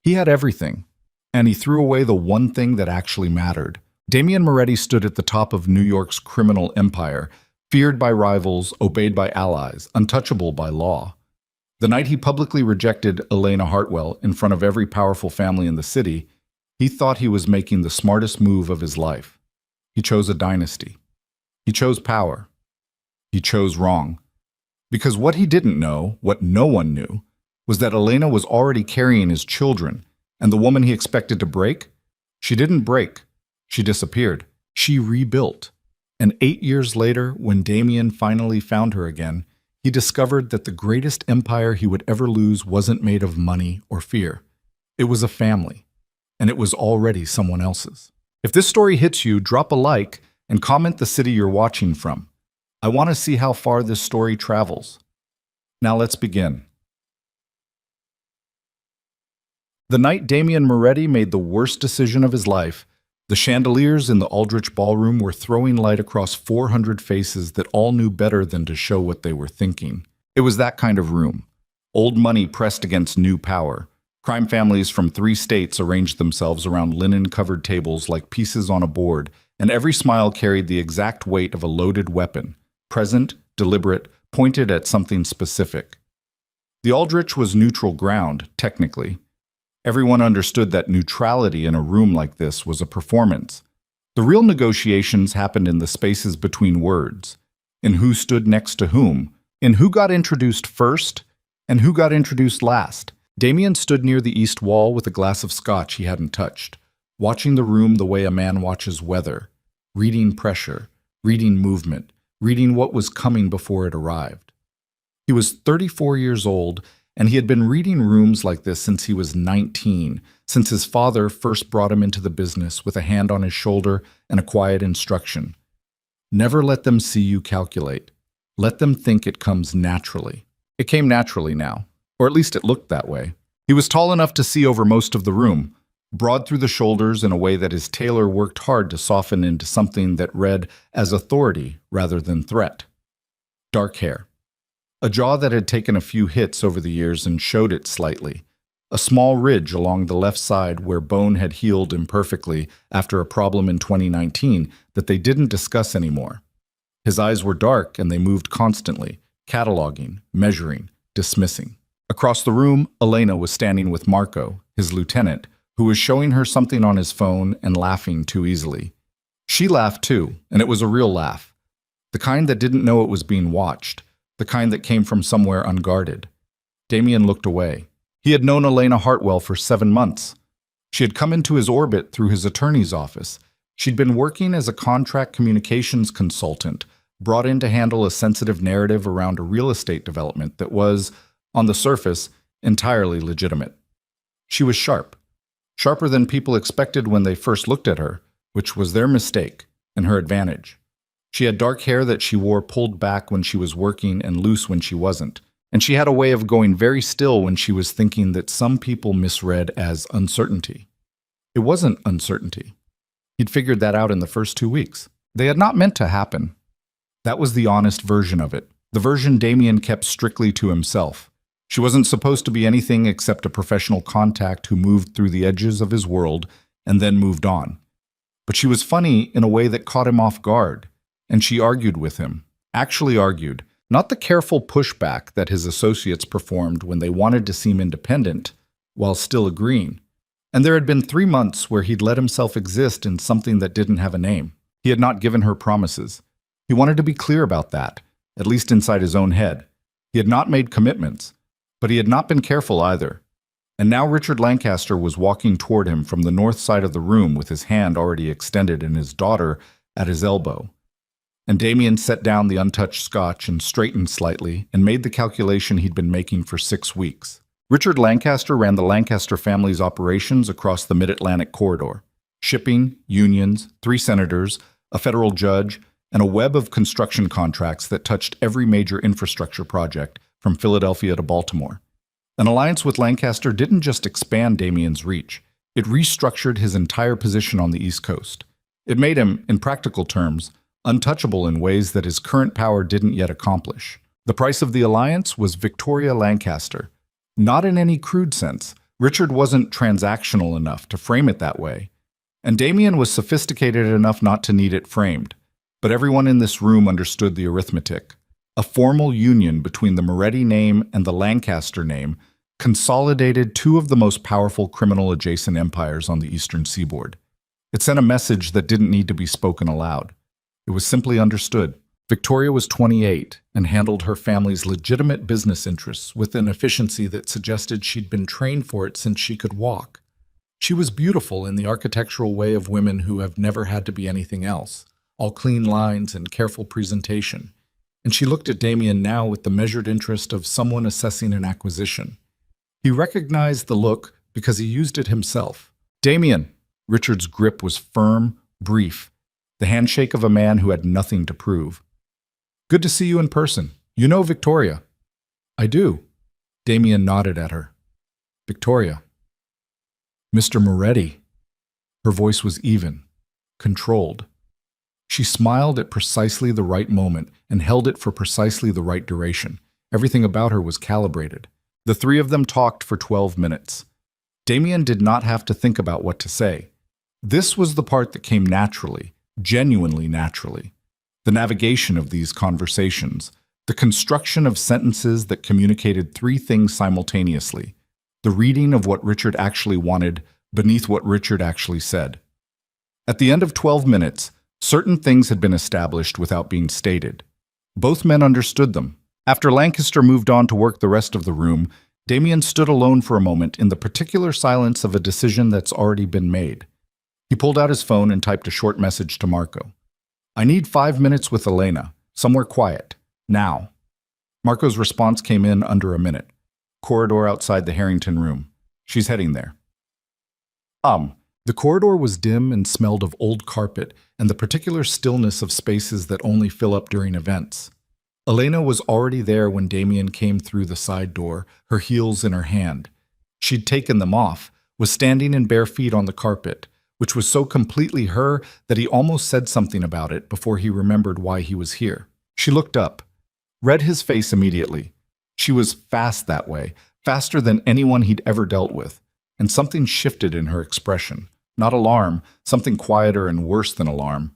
He had everything, and he threw away the one thing that actually mattered. Damian Moretti stood at the top of New York's criminal empire, feared by rivals, obeyed by allies, untouchable by law. The night he publicly rejected Elena Hartwell in front of every powerful family in the city, he thought he was making the smartest move of his life. He chose a dynasty. He chose power. He chose wrong. Because what he didn't know, what no one knew, was that Elena was already carrying his children, and the woman he expected to break, she didn't break. She disappeared. She rebuilt. And 8 years later, when Damian finally found her again, he discovered that the greatest empire he would ever lose wasn't made of money or fear. It was a family, and it was already someone else's. If this story hits you, drop a like and comment the city you're watching from. I want to see how far this story travels. Now let's begin. The night Damian Moretti made the worst decision of his life, the chandeliers in the Aldrich Ballroom were throwing light across 400 faces that all knew better than to show what they were thinking. It was that kind of room. Old money pressed against new power. Crime families from 3 states arranged themselves around linen-covered tables like pieces on a board, and every smile carried the exact weight of a loaded weapon, present, deliberate, pointed at something specific. The Aldrich was neutral ground, technically. Everyone understood that neutrality in a room like this was a performance. The real negotiations happened in the spaces between words, in who stood next to whom, in who got introduced first, and who got introduced last. Damian stood near the east wall with a glass of scotch he hadn't touched, watching the room the way a man watches weather, reading pressure, reading movement, reading what was coming before it arrived. He was 34 years old, and he had been reading rooms like this since he was 19, since his father first brought him into the business with a hand on his shoulder and a quiet instruction. Never let them see you calculate. Let them think it comes naturally. It came naturally now, or at least it looked that way. He was tall enough to see over most of the room, broad through the shoulders in a way that his tailor worked hard to soften into something that read as authority rather than threat. Dark hair. A jaw that had taken a few hits over the years and showed it slightly. A small ridge along the left side where bone had healed imperfectly after a problem in 2019 that they didn't discuss anymore. His eyes were dark and they moved constantly, cataloging, measuring, dismissing. Across the room, Elena was standing with Marco, his lieutenant, who was showing her something on his phone and laughing too easily. She laughed too, and it was a real laugh. The kind that didn't know it was being watched. The kind that came from somewhere unguarded. Damian looked away. He had known Elena Hartwell for 7 months. She had come into his orbit through his attorney's office. She'd been working as a contract communications consultant, brought in to handle a sensitive narrative around a real estate development that was, on the surface, entirely legitimate. She was sharp. Sharper than people expected when they first looked at her, which was their mistake and her advantage. She had dark hair that she wore pulled back when she was working and loose when she wasn't. And she had a way of going very still when she was thinking that some people misread as uncertainty. It wasn't uncertainty. He'd figured that out in the first 2 weeks. They had not meant to happen. That was the honest version of it, the version Damian kept strictly to himself. She wasn't supposed to be anything except a professional contact who moved through the edges of his world and then moved on. But she was funny in a way that caught him off guard. And she argued with him, actually argued, not the careful pushback that his associates performed when they wanted to seem independent, while still agreeing. And there had been 3 months where he'd let himself exist in something that didn't have a name. He had not given her promises. He wanted to be clear about that, at least inside his own head. He had not made commitments, but he had not been careful either. And now Richard Lancaster was walking toward him from the north side of the room with his hand already extended and his daughter at his elbow. And Damian set down the untouched scotch and straightened slightly and made the calculation he'd been making for 6 weeks. Richard Lancaster ran the Lancaster family's operations across the Mid-Atlantic corridor. Shipping, unions, 3 senators, a federal judge, and a web of construction contracts that touched every major infrastructure project from Philadelphia to Baltimore. An alliance with Lancaster didn't just expand Damian's reach. It restructured his entire position on the East Coast. It made him, in practical terms, untouchable in ways that his current power didn't yet accomplish. The price of the alliance was Victoria Lancaster. Not in any crude sense. Richard wasn't transactional enough to frame it that way, and Damien was sophisticated enough not to need it framed. But everyone in this room understood the arithmetic. A formal union between the Moretti name and the Lancaster name consolidated two of the most powerful criminal-adjacent empires on the eastern seaboard. It sent a message that didn't need to be spoken aloud. It was simply understood. Victoria was 28 and handled her family's legitimate business interests with an efficiency that suggested she'd been trained for it since she could walk. She was beautiful in the architectural way of women who have never had to be anything else, all clean lines and careful presentation. And she looked at Damien now with the measured interest of someone assessing an acquisition. He recognized the look because he used it himself. Damien! Richard's grip was firm, brief, the handshake of a man who had nothing to prove. Good to see you in person. You know Victoria. I do. Damien nodded at her. Victoria. Mr. Moretti. Her voice was even, controlled. She smiled at precisely the right moment and held it for precisely the right duration. Everything about her was calibrated. The three of them talked for 12 minutes. Damien did not have to think about what to say. This was the part that came naturally, genuinely naturally. The navigation of these conversations, the construction of sentences that communicated three things simultaneously, the reading of what Richard actually wanted beneath what Richard actually said. At the end of 12 minutes, certain things had been established without being stated. Both men understood them. After Lancaster moved on to work the rest of the room, Damien stood alone for a moment in the particular silence of a decision that's already been made. He pulled out his phone and typed a short message to Marco. I need 5 minutes with Elena, somewhere quiet, now. Marco's response came in under a minute. Corridor outside the Harrington room. She's heading there. The corridor was dim and smelled of old carpet and the particular stillness of spaces that only fill up during events. Elena was already there when Damien came through the side door, her heels in her hand. She'd taken them off, was standing in bare feet on the carpet, which was so completely her that he almost said something about it before he remembered why he was here. She looked up, read his face immediately. She was fast that way, faster than anyone he'd ever dealt with, and something shifted in her expression. Not alarm, something quieter and worse than alarm.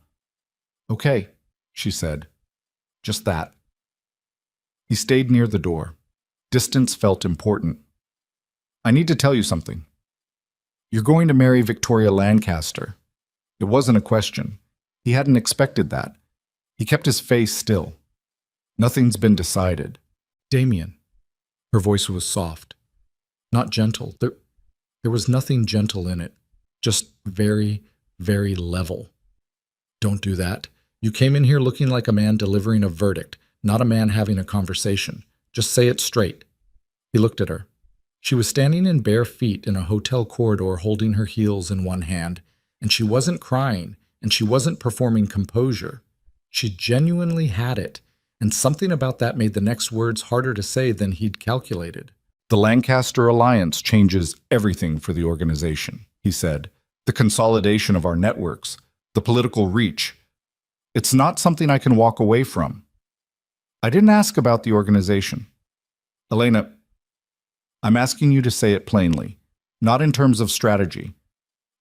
Okay, she said. Just that. He stayed near the door. Distance felt important. I need to tell you something. You're going to marry Victoria Lancaster. It wasn't a question. He hadn't expected that. He kept his face still. Nothing's been decided. Damien. Her voice was soft. Not gentle. There was nothing gentle in it. Just very, very level. Don't do that. You came in here looking like a man delivering a verdict, not a man having a conversation. Just say it straight. He looked at her. She was standing in bare feet in a hotel corridor holding her heels in one hand, and she wasn't crying, and she wasn't performing composure. She genuinely had it, and something about that made the next words harder to say than he'd calculated. The Lancaster Alliance changes everything for the organization, he said. The consolidation of our networks, the political reach. It's not something I can walk away from. I didn't ask about the organization. Elena, I'm asking you to say it plainly, not in terms of strategy.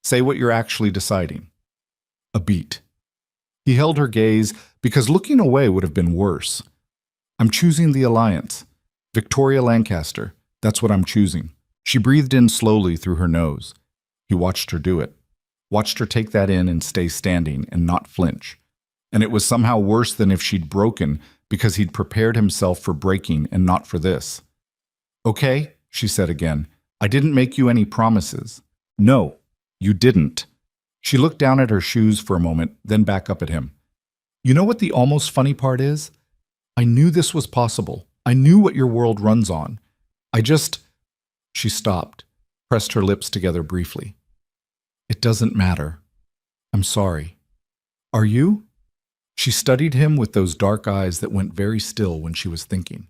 Say what you're actually deciding. A beat. He held her gaze because looking away would have been worse. I'm choosing the alliance. Victoria Lancaster, that's what I'm choosing. She breathed in slowly through her nose. He watched her do it. Watched her take that in and stay standing and not flinch. And it was somehow worse than if she'd broken because he'd prepared himself for breaking and not for this. Okay, she said again. I didn't make you any promises. No, you didn't. She looked down at her shoes for a moment, then back up at him. You know what the almost funny part is? I knew this was possible. I knew what your world runs on. She stopped, pressed her lips together briefly. It doesn't matter. I'm sorry. Are you? She studied him with those dark eyes that went very still when she was thinking.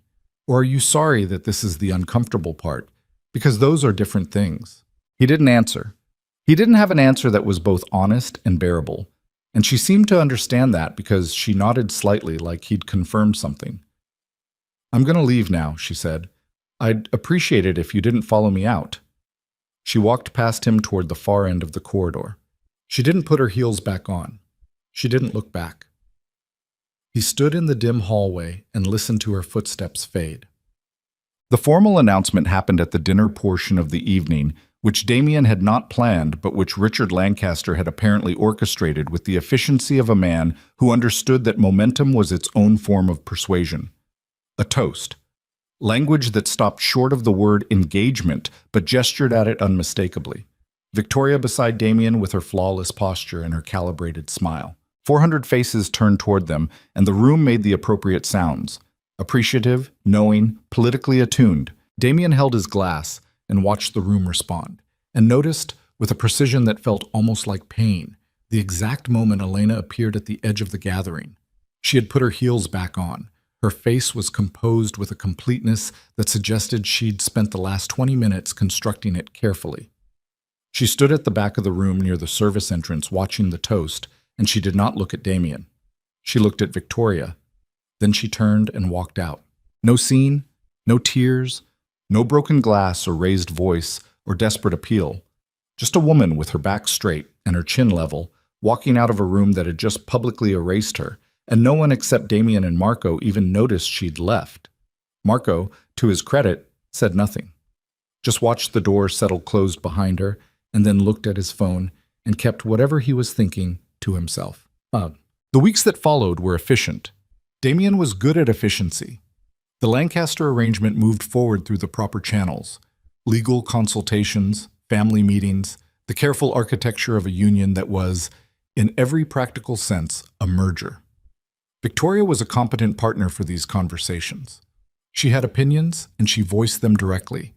Or are you sorry that this is the uncomfortable part? Because those are different things. He didn't answer. He didn't have an answer that was both honest and bearable, and she seemed to understand that because she nodded slightly like he'd confirmed something. I'm going to leave now, she said. I'd appreciate it if you didn't follow me out. She walked past him toward the far end of the corridor. She didn't put her heels back on. She didn't look back. He stood in the dim hallway and listened to her footsteps fade. The formal announcement happened at the dinner portion of the evening, which Damien had not planned, but which Richard Lancaster had apparently orchestrated with the efficiency of a man who understood that momentum was its own form of persuasion. A toast. Language that stopped short of the word engagement, but gestured at it unmistakably. Victoria beside Damien with her flawless posture and her calibrated smile. 400 faces turned toward them, and the room made the appropriate sounds. Appreciative, knowing, politically attuned. Damien held his glass and watched the room respond, and noticed, with a precision that felt almost like pain, the exact moment Elena appeared at the edge of the gathering. She had put her heels back on. Her face was composed with a completeness that suggested she'd spent the last 20 minutes constructing it carefully. She stood at the back of the room near the service entrance watching the toast, and she did not look at Damien. She looked at Victoria. Then she turned and walked out. No scene, no tears, no broken glass or raised voice or desperate appeal. Just a woman with her back straight and her chin level, walking out of a room that had just publicly erased her, and no one except Damien and Marco even noticed she'd left. Marco, to his credit, said nothing. Just watched the door settle closed behind her, and then looked at his phone and kept whatever he was thinking to himself. The weeks that followed were efficient. Damien was good at efficiency. The Lancaster arrangement moved forward through the proper channels. Legal consultations, family meetings, the careful architecture of a union that was, in every practical sense, a merger. Victoria was a competent partner for these conversations. She had opinions, and she voiced them directly,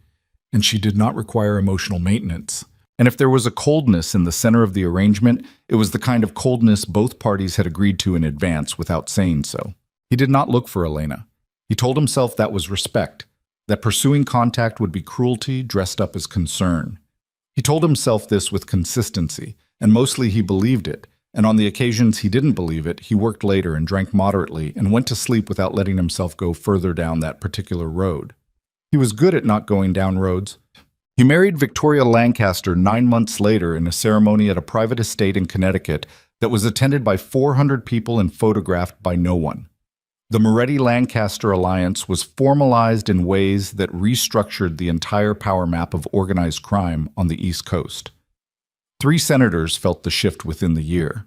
and she did not require emotional maintenance. And if there was a coldness in the center of the arrangement, it was the kind of coldness both parties had agreed to in advance without saying so. He did not look for Elena. He told himself that was respect, that pursuing contact would be cruelty dressed up as concern. He told himself this with consistency, and mostly he believed it, and on the occasions he didn't believe it, he worked later and drank moderately and went to sleep without letting himself go further down that particular road. He was good at not going down roads. He married Victoria Lancaster 9 months later in a ceremony at a private estate in Connecticut that was attended by 400 people and photographed by no one. The Moretti-Lancaster alliance was formalized in ways that restructured the entire power map of organized crime on the East Coast. 3 senators felt the shift within the year.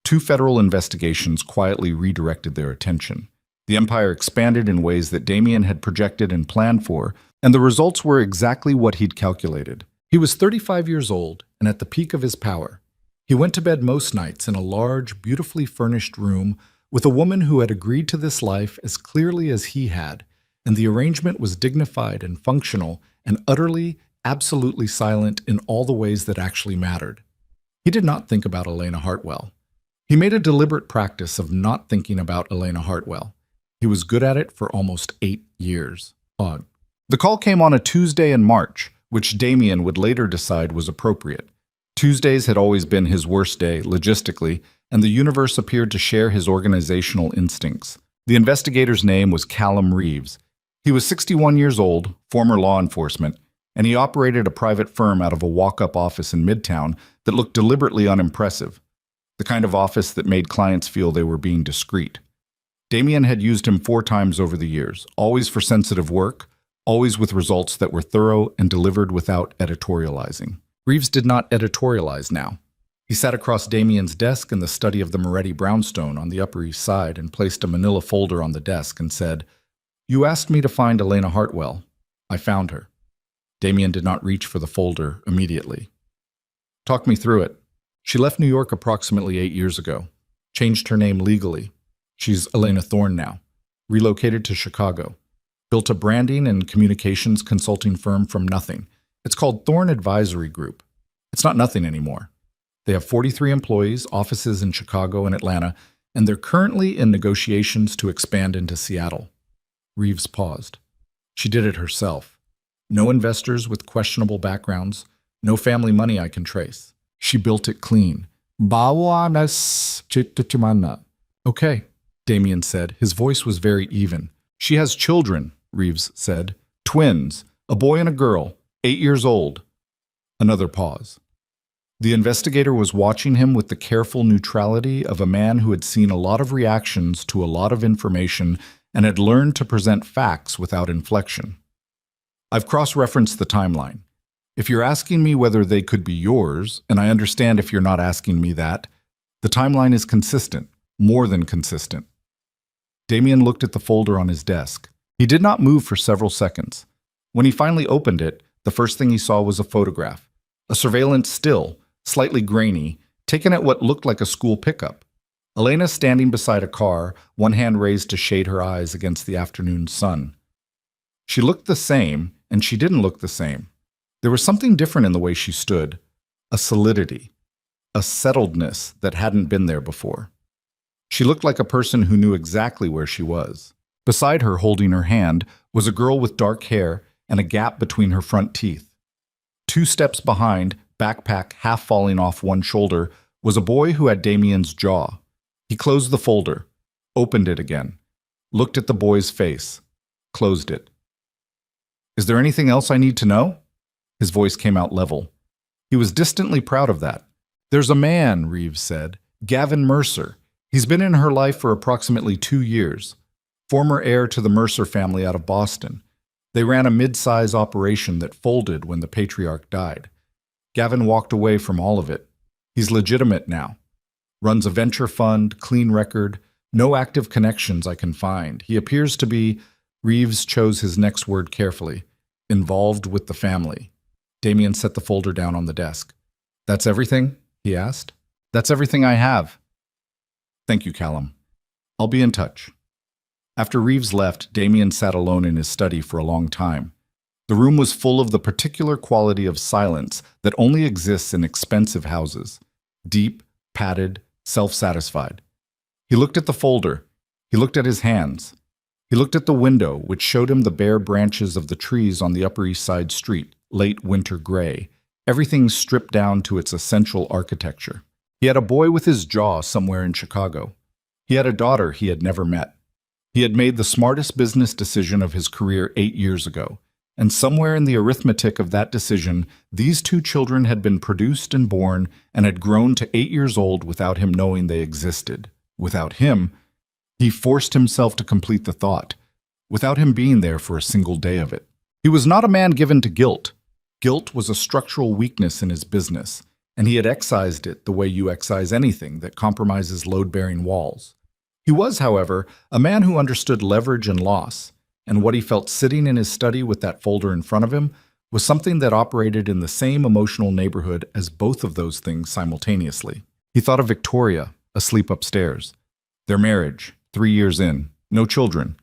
2 federal investigations quietly redirected their attention. The empire expanded in ways that Damien had projected and planned for, and the results were exactly what he'd calculated. He was 35 years old and at the peak of his power. He went to bed most nights in a large, beautifully furnished room with a woman who had agreed to this life as clearly as he had, and the arrangement was dignified and functional and utterly, absolutely silent in all the ways that actually mattered. He did not think about Elena Hartwell. He made a deliberate practice of not thinking about Elena Hartwell. He was good at it for almost 8 years. Odd. The call came on a Tuesday in March, which Damien would later decide was appropriate. Tuesdays had always been his worst day, logistically, and the universe appeared to share his organizational instincts. The investigator's name was Callum Reeves. He was 61 years old, former law enforcement, and he operated a private firm out of a walk-up office in Midtown that looked deliberately unimpressive, the kind of office that made clients feel they were being discreet. Damien had used him 4 times over the years, always for sensitive work, always with results that were thorough and delivered without editorializing. Reeves did not editorialize now. He sat across Damien's desk in the study of the Moretti brownstone on the Upper East Side and placed a manila folder on the desk and said, "You asked me to find Elena Hartwell. I found her." Damien did not reach for the folder immediately. "Talk me through it." "She left New York approximately 8 years ago. Changed her name legally. She's Elena Thorne now. Relocated to Chicago. Built a branding and communications consulting firm from nothing. It's called Thorne Advisory Group. It's not nothing anymore. They have 43 employees, offices in Chicago and Atlanta, and they're currently in negotiations to expand into Seattle." Reeves paused. "She did it herself. No investors with questionable backgrounds, no family money I can trace. She built it clean." "Okay," Damien said. His voice was very even. "She has children," Reeves said. "Twins, a boy and a girl, 8 years old." Another pause. The investigator was watching him with the careful neutrality of a man who had seen a lot of reactions to a lot of information and had learned to present facts without inflection. I've cross-referenced the timeline. If you're asking me whether they could be yours, and I understand if you're not asking me that, the timeline is consistent, more than consistent. Damien looked at the folder on his desk. He did not move for several seconds. When he finally opened it, the first thing he saw was a photograph. A surveillance still, slightly grainy, taken at what looked like a school pickup. Elena standing beside a car, one hand raised to shade her eyes against the afternoon sun. She looked the same, and she didn't look the same. There was something different in the way she stood, a solidity, a settledness that hadn't been there before. She looked like a person who knew exactly where she was. Beside her, holding her hand, was a girl with dark hair and a gap between her front teeth. 2 steps behind, backpack half falling off one shoulder, was a boy who had Damien's jaw. He closed the folder, opened it again, looked at the boy's face, closed it. Is there anything else I need to know? His voice came out level. He was distantly proud of that. There's a man, Reeves said, Gavin Mercer. He's been in her life for approximately 2 years. Former heir to the Mercer family out of Boston. They ran a mid-size operation that folded when the patriarch died. Gavin walked away from all of it. He's legitimate now. Runs a venture fund, clean record, no active connections I can find. He appears to be, Reeves chose his next word carefully, involved with the family. Damien set the folder down on the desk. That's everything? He asked. That's everything I have. Thank you, Callum. I'll be in touch. After Reeves left, Damien sat alone in his study for a long time. The room was full of the particular quality of silence that only exists in expensive houses. Deep, padded, self-satisfied. He looked at the folder. He looked at his hands. He looked at the window, which showed him the bare branches of the trees on the Upper East Side street, late winter gray, everything stripped down to its essential architecture. He had a boy with his jaw somewhere in Chicago. He had a daughter he had never met. He had made the smartest business decision of his career 8 years ago, and somewhere in the arithmetic of that decision, these 2 children had been produced and born and had grown to 8 years old without him knowing they existed. Without him, he forced himself to complete the thought, without him being there for a single day of it. He was not a man given to guilt. Guilt was a structural weakness in his business, and he had excised it the way you excise anything that compromises load-bearing walls. He was, however, a man who understood leverage and loss, and what he felt sitting in his study with that folder in front of him was something that operated in the same emotional neighborhood as both of those things simultaneously. He thought of Victoria, asleep upstairs. Their marriage, 3 years in, no children.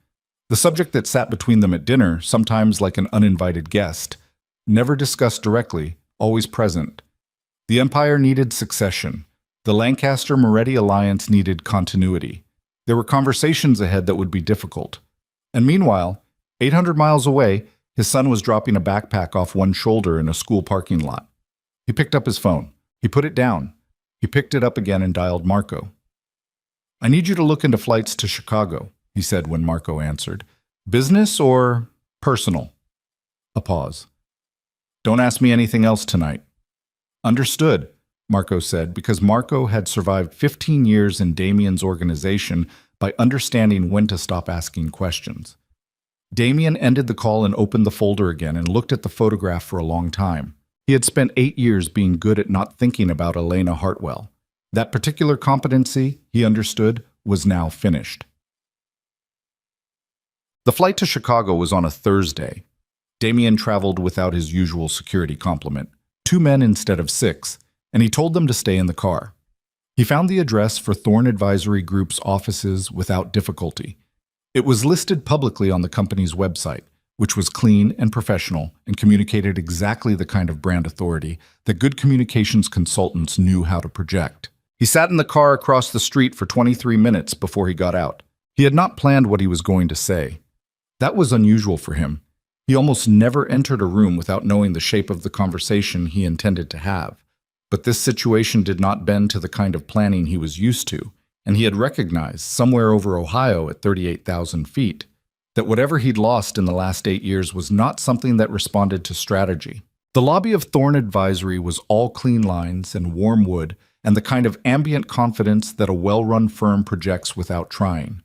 The subject that sat between them at dinner, sometimes like an uninvited guest, never discussed directly, always present. The empire needed succession. The Lancaster-Moretti alliance needed continuity. There were conversations ahead that would be difficult. And meanwhile, 800 miles away, his son was dropping a backpack off one shoulder in a school parking lot. He picked up his phone. He put it down. He picked it up again and dialed Marco. I need you to look into flights to Chicago, he said when Marco answered. Business or personal? A pause. Don't ask me anything else tonight. Understood, Marco said, because Marco had survived 15 years in Damien's organization by understanding when to stop asking questions. Damien ended the call and opened the folder again and looked at the photograph for a long time. He had spent 8 years being good at not thinking about Elena Hartwell. That particular competency, he understood, was now finished. The flight to Chicago was on a Thursday. Damien traveled without his usual security complement, 2 men instead of 6, and he told them to stay in the car. He found the address for Thorn Advisory Group's offices without difficulty. It was listed publicly on the company's website, which was clean and professional and communicated exactly the kind of brand authority that good communications consultants knew how to project. He sat in the car across the street for 23 minutes before he got out. He had not planned what he was going to say. That was unusual for him. He almost never entered a room without knowing the shape of the conversation he intended to have. But this situation did not bend to the kind of planning he was used to, and he had recognized, somewhere over Ohio at 38,000 feet, that whatever he'd lost in the last 8 years was not something that responded to strategy. The The lobby of Thorn Advisory was all clean lines and warm wood and the kind of ambient confidence that a well-run firm projects without trying.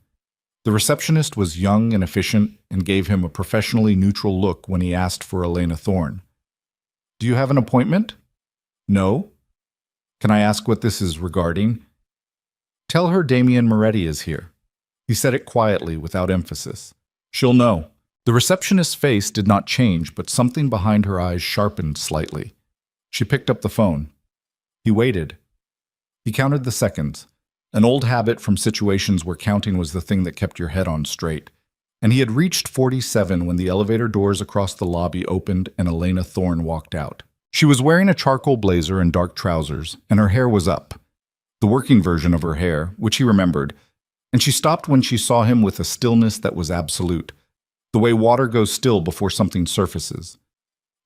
The receptionist was young and efficient and gave him a professionally neutral look when he asked for Elena Thorne. "Do you have an appointment?" "No." "Can I ask what this is regarding?" "Tell her Damien Moretti is here." He said it quietly, without emphasis. "She'll know." The receptionist's face did not change, but something behind her eyes sharpened slightly. She picked up the phone. He waited. He counted the seconds, an old habit from situations where counting was the thing that kept your head on straight. And he had reached 47 when the elevator doors across the lobby opened and Elena Thorne walked out. She was wearing a charcoal blazer and dark trousers, and her hair was up. The working version of her hair, which he remembered, and she stopped when she saw him with a stillness that was absolute, the way water goes still before something surfaces.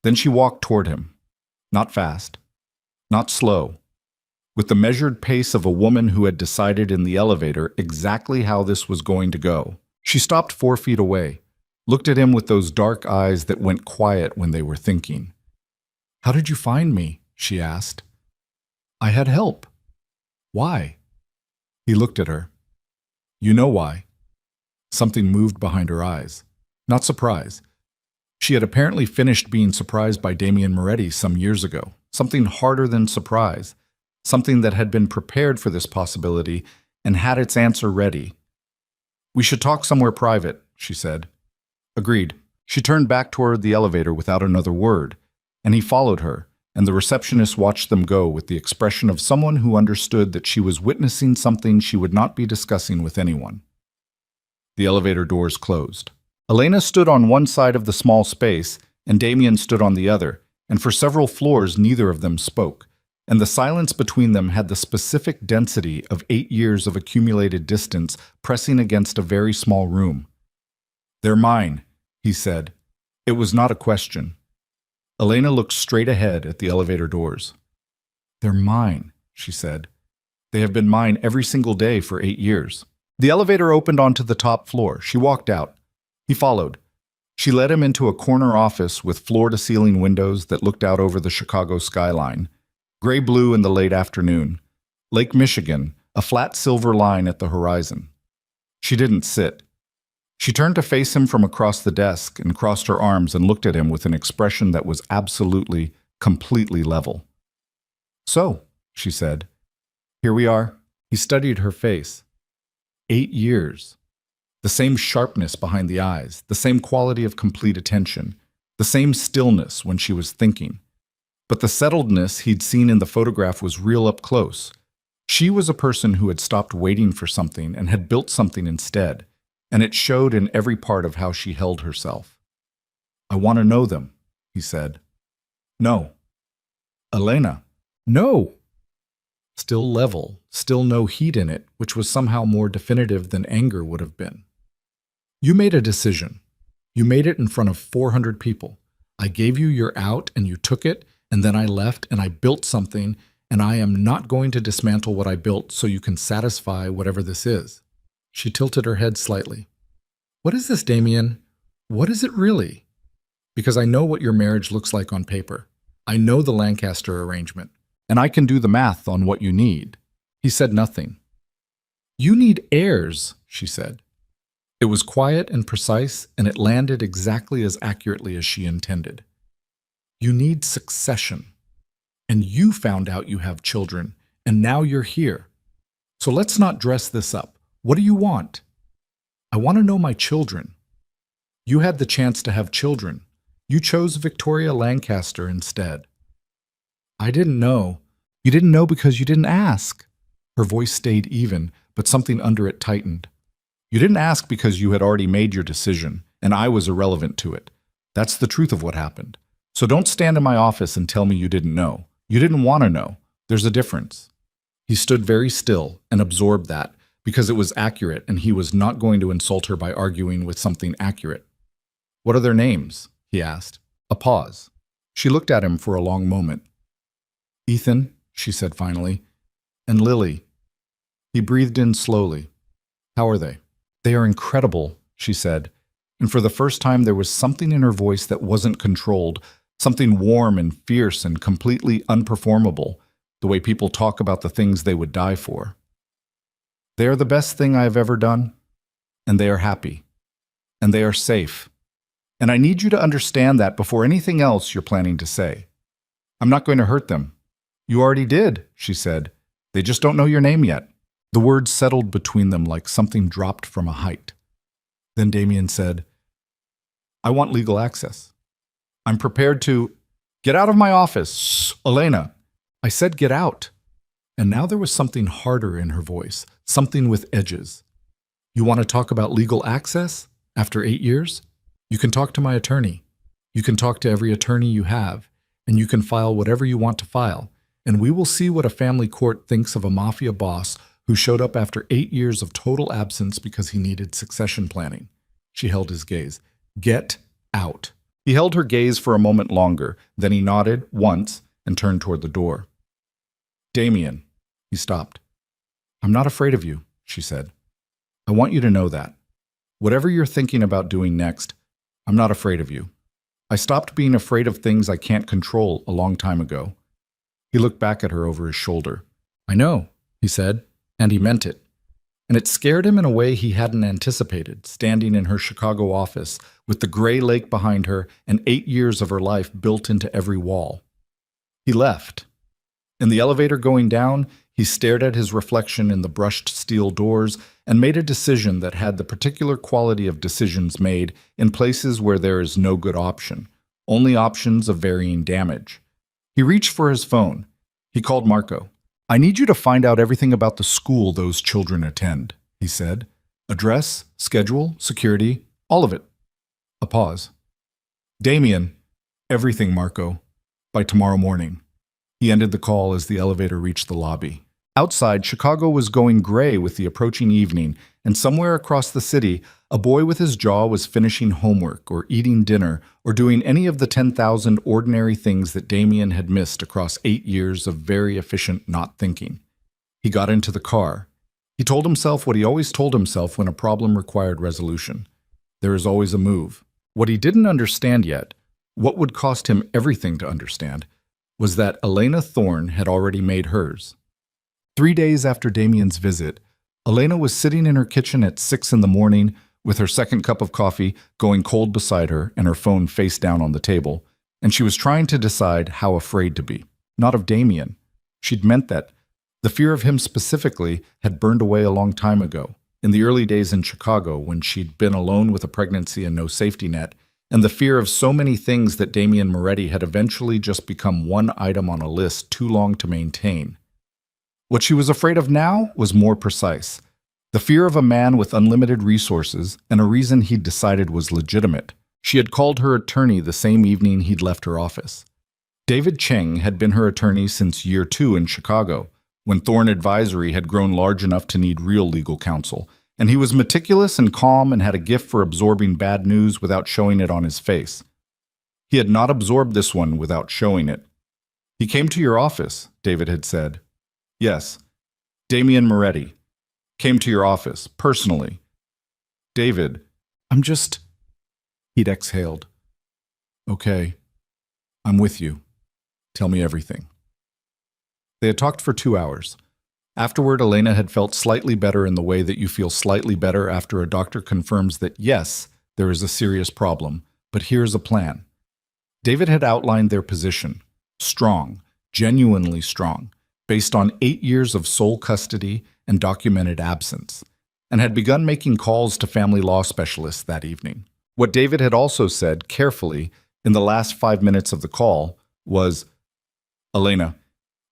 Then she walked toward him. Not fast. Not slow. With the measured pace of a woman who had decided in the elevator exactly how this was going to go. She stopped 4 feet away, looked at him with those dark eyes that went quiet when they were thinking. "How did you find me?" she asked. "I had help." "Why?" He looked at her. "You know why." Something moved behind her eyes. Not surprise. She had apparently finished being surprised by Damien Moretti some years ago. Something harder than surprise. Something that had been prepared for this possibility and had its answer ready. "We should talk somewhere private," she said. Agreed. She turned back toward the elevator without another word, and he followed her, and the receptionist watched them go with the expression of someone who understood that she was witnessing something she would not be discussing with anyone. The elevator doors closed. Elena stood on one side of the small space, and Damien stood on the other, and for several floors neither of them spoke, and the silence between them had the specific density of 8 years of accumulated distance pressing against a very small room. "They're mine," he said. It was not a question. Elena looked straight ahead at the elevator doors. "They're mine," she said. "They have been mine every single day for 8 years." The elevator opened onto the top floor. She walked out. He followed. She led him into a corner office with floor-to-ceiling windows that looked out over the Chicago skyline. Gray-blue in the late afternoon. Lake Michigan, a flat silver line at the horizon. She didn't sit. She turned to face him from across the desk and crossed her arms and looked at him with an expression that was absolutely, completely level. "So," she said, "here we are." He studied her face. 8 years. The same sharpness behind the eyes, the same quality of complete attention, the same stillness when she was thinking. But the settledness he'd seen in the photograph was real up close. She was a person who had stopped waiting for something and had built something instead, and it showed in every part of how she held herself. "I want to know them," he said. "No." "Elena." "No." Still level, still no heat in it, which was somehow more definitive than anger would have been. "You made a decision. You made it in front of 400 people. I gave you your out and you took it, and then I left and I built something, and I am not going to dismantle what I built so you can satisfy whatever this is." She tilted her head slightly. "What is this, Damien? What is it really?" "Because I know what your marriage looks like on paper. I know the Lancaster arrangement, and I can do the math on what you need." He said nothing. "You need heirs," she said. It was quiet and precise, and it landed exactly as accurately as she intended. "You need succession. And you found out you have children, and now you're here. So let's not dress this up. What do you want?" "I want to know my children." "You had the chance to have children. You chose Victoria Lancaster instead." "I didn't know." "You didn't know because you didn't ask." Her voice stayed even, but something under it tightened. "You didn't ask because you had already made your decision, and I was irrelevant to it. That's the truth of what happened. So don't stand in my office and tell me you didn't know. You didn't want to know. There's a difference." He stood very still and absorbed that, because it was accurate and he was not going to insult her by arguing with something accurate. "What are their names?" he asked. A pause. She looked at him for a long moment. "Ethan," she said finally, "and Lily." He breathed in slowly. "How are they?" "They are incredible," she said, and for the first time there was something in her voice that wasn't controlled, Something warm and fierce and completely unperformable, the way people talk about the things they would die for. They are the best thing I have ever done, and they are happy, and they are safe. And I need you to understand that before anything else you're planning to say. I'm not going to hurt them. You already did, she said. They just don't know your name yet. The words settled between them like something dropped from a height. Then Damien said, I want legal access. I'm prepared to— Get out of my office, Elena. I said get out. And now there was something harder in her voice, something with edges. You want to talk about legal access after 8 years? You can talk to my attorney. You can talk to every attorney you have, and you can file whatever you want to file, and we will see what a family court thinks of a mafia boss who showed up after 8 years of total absence because he needed succession planning. She held his gaze. Get out. He held her gaze for a moment longer, then he nodded once and turned toward the door. Damien, he stopped. I'm not afraid of you, she said. I want you to know that. Whatever you're thinking about doing next, I'm not afraid of you. I stopped being afraid of things I can't control a long time ago. He looked back at her over his shoulder. I know, he said, and he meant it. And it scared him in a way he hadn't anticipated, standing in her Chicago office with the gray lake behind her and 8 years of her life built into every wall. He left. In the elevator going down, he stared at his reflection in the brushed steel doors and made a decision that had the particular quality of decisions made in places where there is no good option, only options of varying damage. He reached for his phone. He called Marco. I need you to find out everything about the school those children attend, he said. Address, schedule, security, all of it. A pause. Damien, everything, Marco. By tomorrow morning. He ended the call as the elevator reached the lobby. Outside, Chicago was going gray with the approaching evening, and somewhere across the city, a boy with his jaw was finishing homework or eating dinner or doing any of the 10,000 ordinary things that Damien had missed across 8 years of very efficient not thinking. He got into the car. He told himself what he always told himself when a problem required resolution. There is always a move. What he didn't understand yet, what would cost him everything to understand, was that Elena Thorne had already made hers. 3 days after Damien's visit, Elena was sitting in her kitchen at 6 in the morning with her second cup of coffee going cold beside her and her phone face down on the table, and she was trying to decide how afraid to be. Not of Damien. She'd meant that. The fear of him specifically had burned away a long time ago, in the early days in Chicago when she'd been alone with a pregnancy and no safety net, and the fear of so many things that Damien Moretti had eventually just become one item on a list too long to maintain. What she was afraid of now was more precise. The fear of a man with unlimited resources and a reason he'd decided was legitimate. She had called her attorney the same evening he'd left her office. David Cheng had been her attorney since year 2 in Chicago, when Thorne Advisory had grown large enough to need real legal counsel, and he was meticulous and calm and had a gift for absorbing bad news without showing it on his face. He had not absorbed this one without showing it. He came to your office, David had said. Yes, Damien Moretti. Came to your office, personally. David, He'd exhaled. Okay, I'm with you. Tell me everything. They had talked for 2 hours. Afterward, Elena had felt slightly better in the way that you feel slightly better after a doctor confirms that, yes, there is a serious problem, but here's a plan. David had outlined their position. Strong, genuinely strong, based on 8 years of sole custody and documented absence, and had begun making calls to family law specialists that evening. What David had also said, carefully, in the last 5 minutes of the call, was, Elena,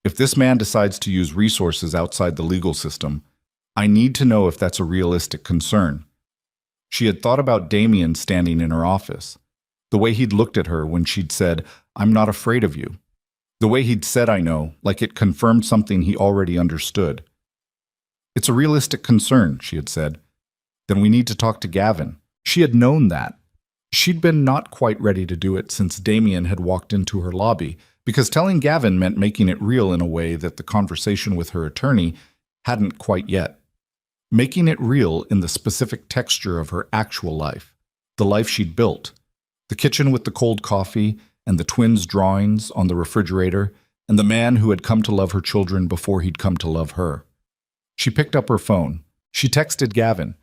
if this man decides to use resources outside the legal system, I need to know if that's a realistic concern. She had thought about Damien standing in her office, the way he'd looked at her when she'd said, I'm not afraid of you. The way he'd said, I know, like it confirmed something he already understood. It's a realistic concern, she had said. Then we need to talk to Gavin. She had known that. She'd been not quite ready to do it since Damien had walked into her lobby, because telling Gavin meant making it real in a way that the conversation with her attorney hadn't quite yet. Making it real in the specific texture of her actual life, the life she'd built, the kitchen with the cold coffee and the twins' drawings on the refrigerator, and the man who had come to love her children before he'd come to love her. She picked up her phone. She texted Gavin,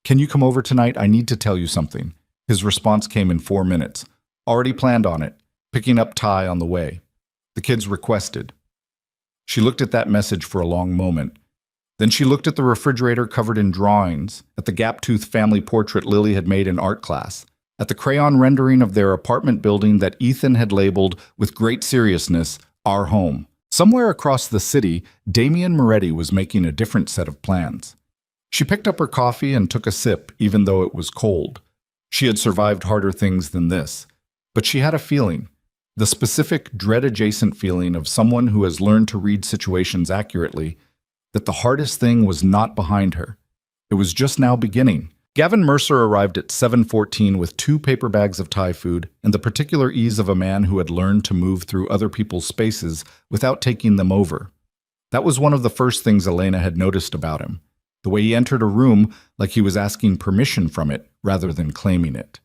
"Can you come over tonight? I need to tell you something." His response came in 4 minutes. "Already planned on it. Picking up Ty on the way." The kids requested. She looked at that message for a long moment. Then she looked at the refrigerator covered in drawings, at the gap-toothed family portrait Lily had made in art class, at the crayon rendering of their apartment building that Ethan had labeled, with great seriousness, "Our Home." Somewhere across the city, Damien Moretti was making a different set of plans. She picked up her coffee and took a sip, even though it was cold. She had survived harder things than this. But she had a feeling, the specific dread-adjacent feeling of someone who has learned to read situations accurately, that the hardest thing was not behind her. It was just now beginning. Gavin Mercer arrived at 7:14 with 2 paper bags of Thai food and the particular ease of a man who had learned to move through other people's spaces without taking them over. That was one of the first things Elena had noticed about him, the way he entered a room like he was asking permission from it rather than claiming it.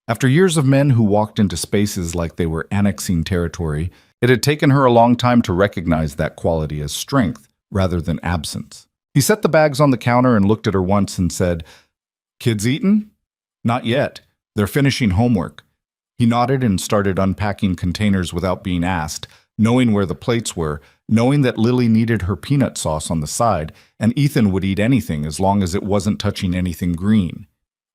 After years of men who walked into spaces like they were annexing territory, it had taken her a long time to recognize that quality as strength rather than absence. He set the bags on the counter and looked at her once and said, "Kids eaten?" "Not yet. They're finishing homework." He nodded and started unpacking containers without being asked, knowing where the plates were, knowing that Lily needed her peanut sauce on the side, and Ethan would eat anything as long as it wasn't touching anything green.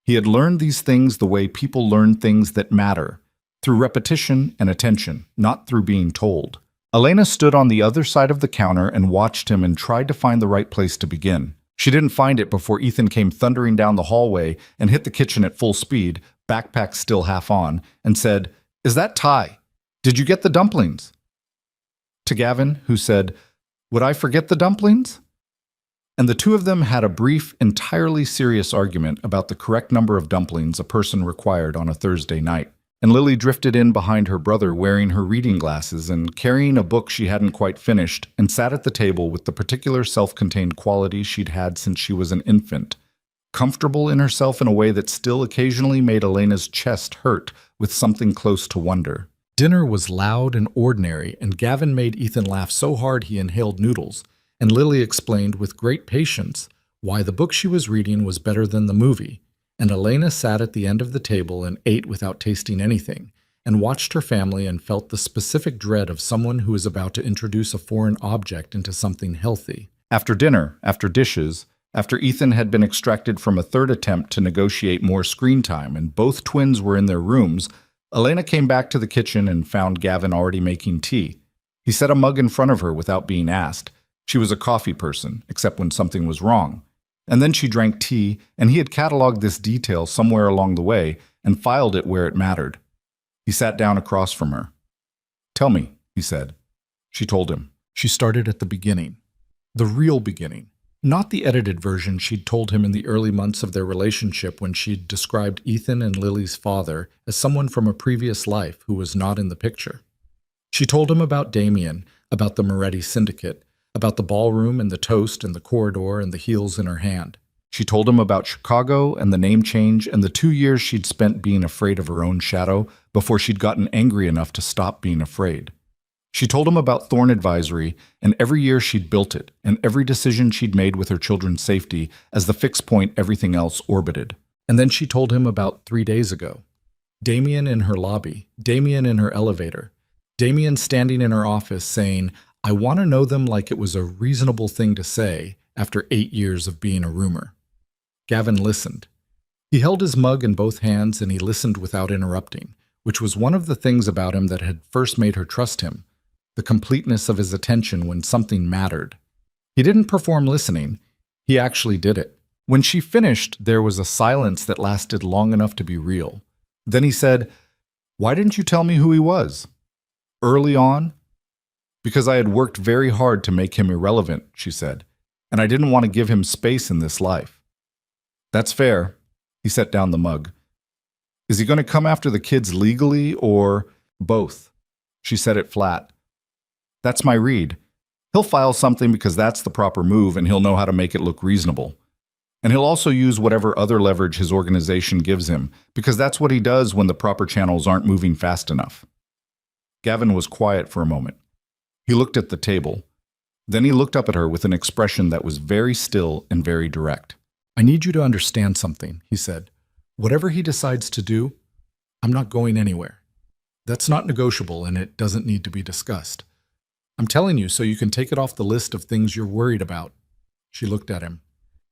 He had learned these things the way people learn things that matter, through repetition and attention, not through being told. Elena stood on the other side of the counter and watched him and tried to find the right place to begin. She didn't find it before Ethan came thundering down the hallway and hit the kitchen at full speed, backpack still half on, and said, "Is that Ty? Did you get the dumplings?" To Gavin, who said, "Would I forget the dumplings?" And the two of them had a brief, entirely serious argument about the correct number of dumplings a person required on a Thursday night. And Lily drifted in behind her brother wearing her reading glasses and carrying a book she hadn't quite finished, and sat at the table with the particular self-contained quality she'd had since she was an infant, comfortable in herself in a way that still occasionally made Elena's chest hurt with something close to wonder. Dinner was loud and ordinary, and Gavin made Ethan laugh so hard he inhaled noodles, and Lily explained with great patience why the book she was reading was better than the movie. And Elena sat at the end of the table and ate without tasting anything, and watched her family and felt the specific dread of someone who is about to introduce a foreign object into something healthy. After dinner, after dishes, after Ethan had been extracted from a third attempt to negotiate more screen time and both twins were in their rooms, Elena came back to the kitchen and found Gavin already making tea. He set a mug in front of her without being asked. She was a coffee person, except when something was wrong. And then she drank tea, and he had cataloged this detail somewhere along the way and filed it where it mattered. He sat down across from her. "Tell me," he said. She told him. She started at the beginning. The real beginning. Not the edited version she'd told him in the early months of their relationship when she'd described Ethan and Lily's father as someone from a previous life who was not in the picture. She told him about Damien, about the Moretti syndicate, about the ballroom and the toast and the corridor and the heels in her hand. She told him about Chicago and the name change and the 2 years she'd spent being afraid of her own shadow before she'd gotten angry enough to stop being afraid. She told him about Thorn Advisory and every year she'd built it and every decision she'd made with her children's safety as the fixed point everything else orbited. And then she told him about 3 days ago. Damien in her lobby, Damien in her elevator, Damien standing in her office saying, "I want to know them like it was a reasonable thing to say after 8 years of being a rumor." Gavin listened. He held his mug in both hands and he listened without interrupting, which was one of the things about him that had first made her trust him, the completeness of his attention when something mattered. He didn't perform listening, he actually did it. When she finished, there was a silence that lasted long enough to be real. Then he said, "Why didn't you tell me who he was?" "Early on?" "Because I had worked very hard to make him irrelevant," she said, "and I didn't want to give him space in this life." "That's fair." He set down the mug. "Is he going to come after the kids legally or both?" She said it flat. "That's my read. He'll file something because that's the proper move and he'll know how to make it look reasonable. And he'll also use whatever other leverage his organization gives him because that's what he does when the proper channels aren't moving fast enough." Gavin was quiet for a moment. He looked at the table. Then he looked up at her with an expression that was very still and very direct. "I need you to understand something," he said. "Whatever he decides to do, I'm not going anywhere. That's not negotiable, and it doesn't need to be discussed. I'm telling you so you can take it off the list of things you're worried about." She looked at him.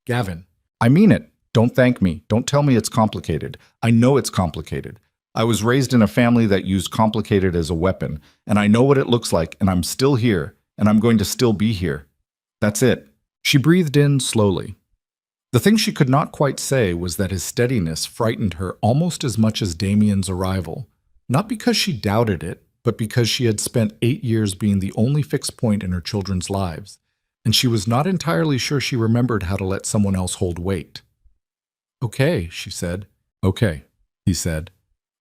"Gavin, I mean it. Don't thank me. Don't tell me it's complicated. I know it's complicated. I was raised in a family that used complicated as a weapon, and I know what it looks like, and I'm still here, and I'm going to still be here. That's it." She breathed in slowly. The thing she could not quite say was that his steadiness frightened her almost as much as Damien's arrival, not because she doubted it, but because she had spent 8 years being the only fixed point in her children's lives, and she was not entirely sure she remembered how to let someone else hold weight. "Okay," she said. "Okay," he said.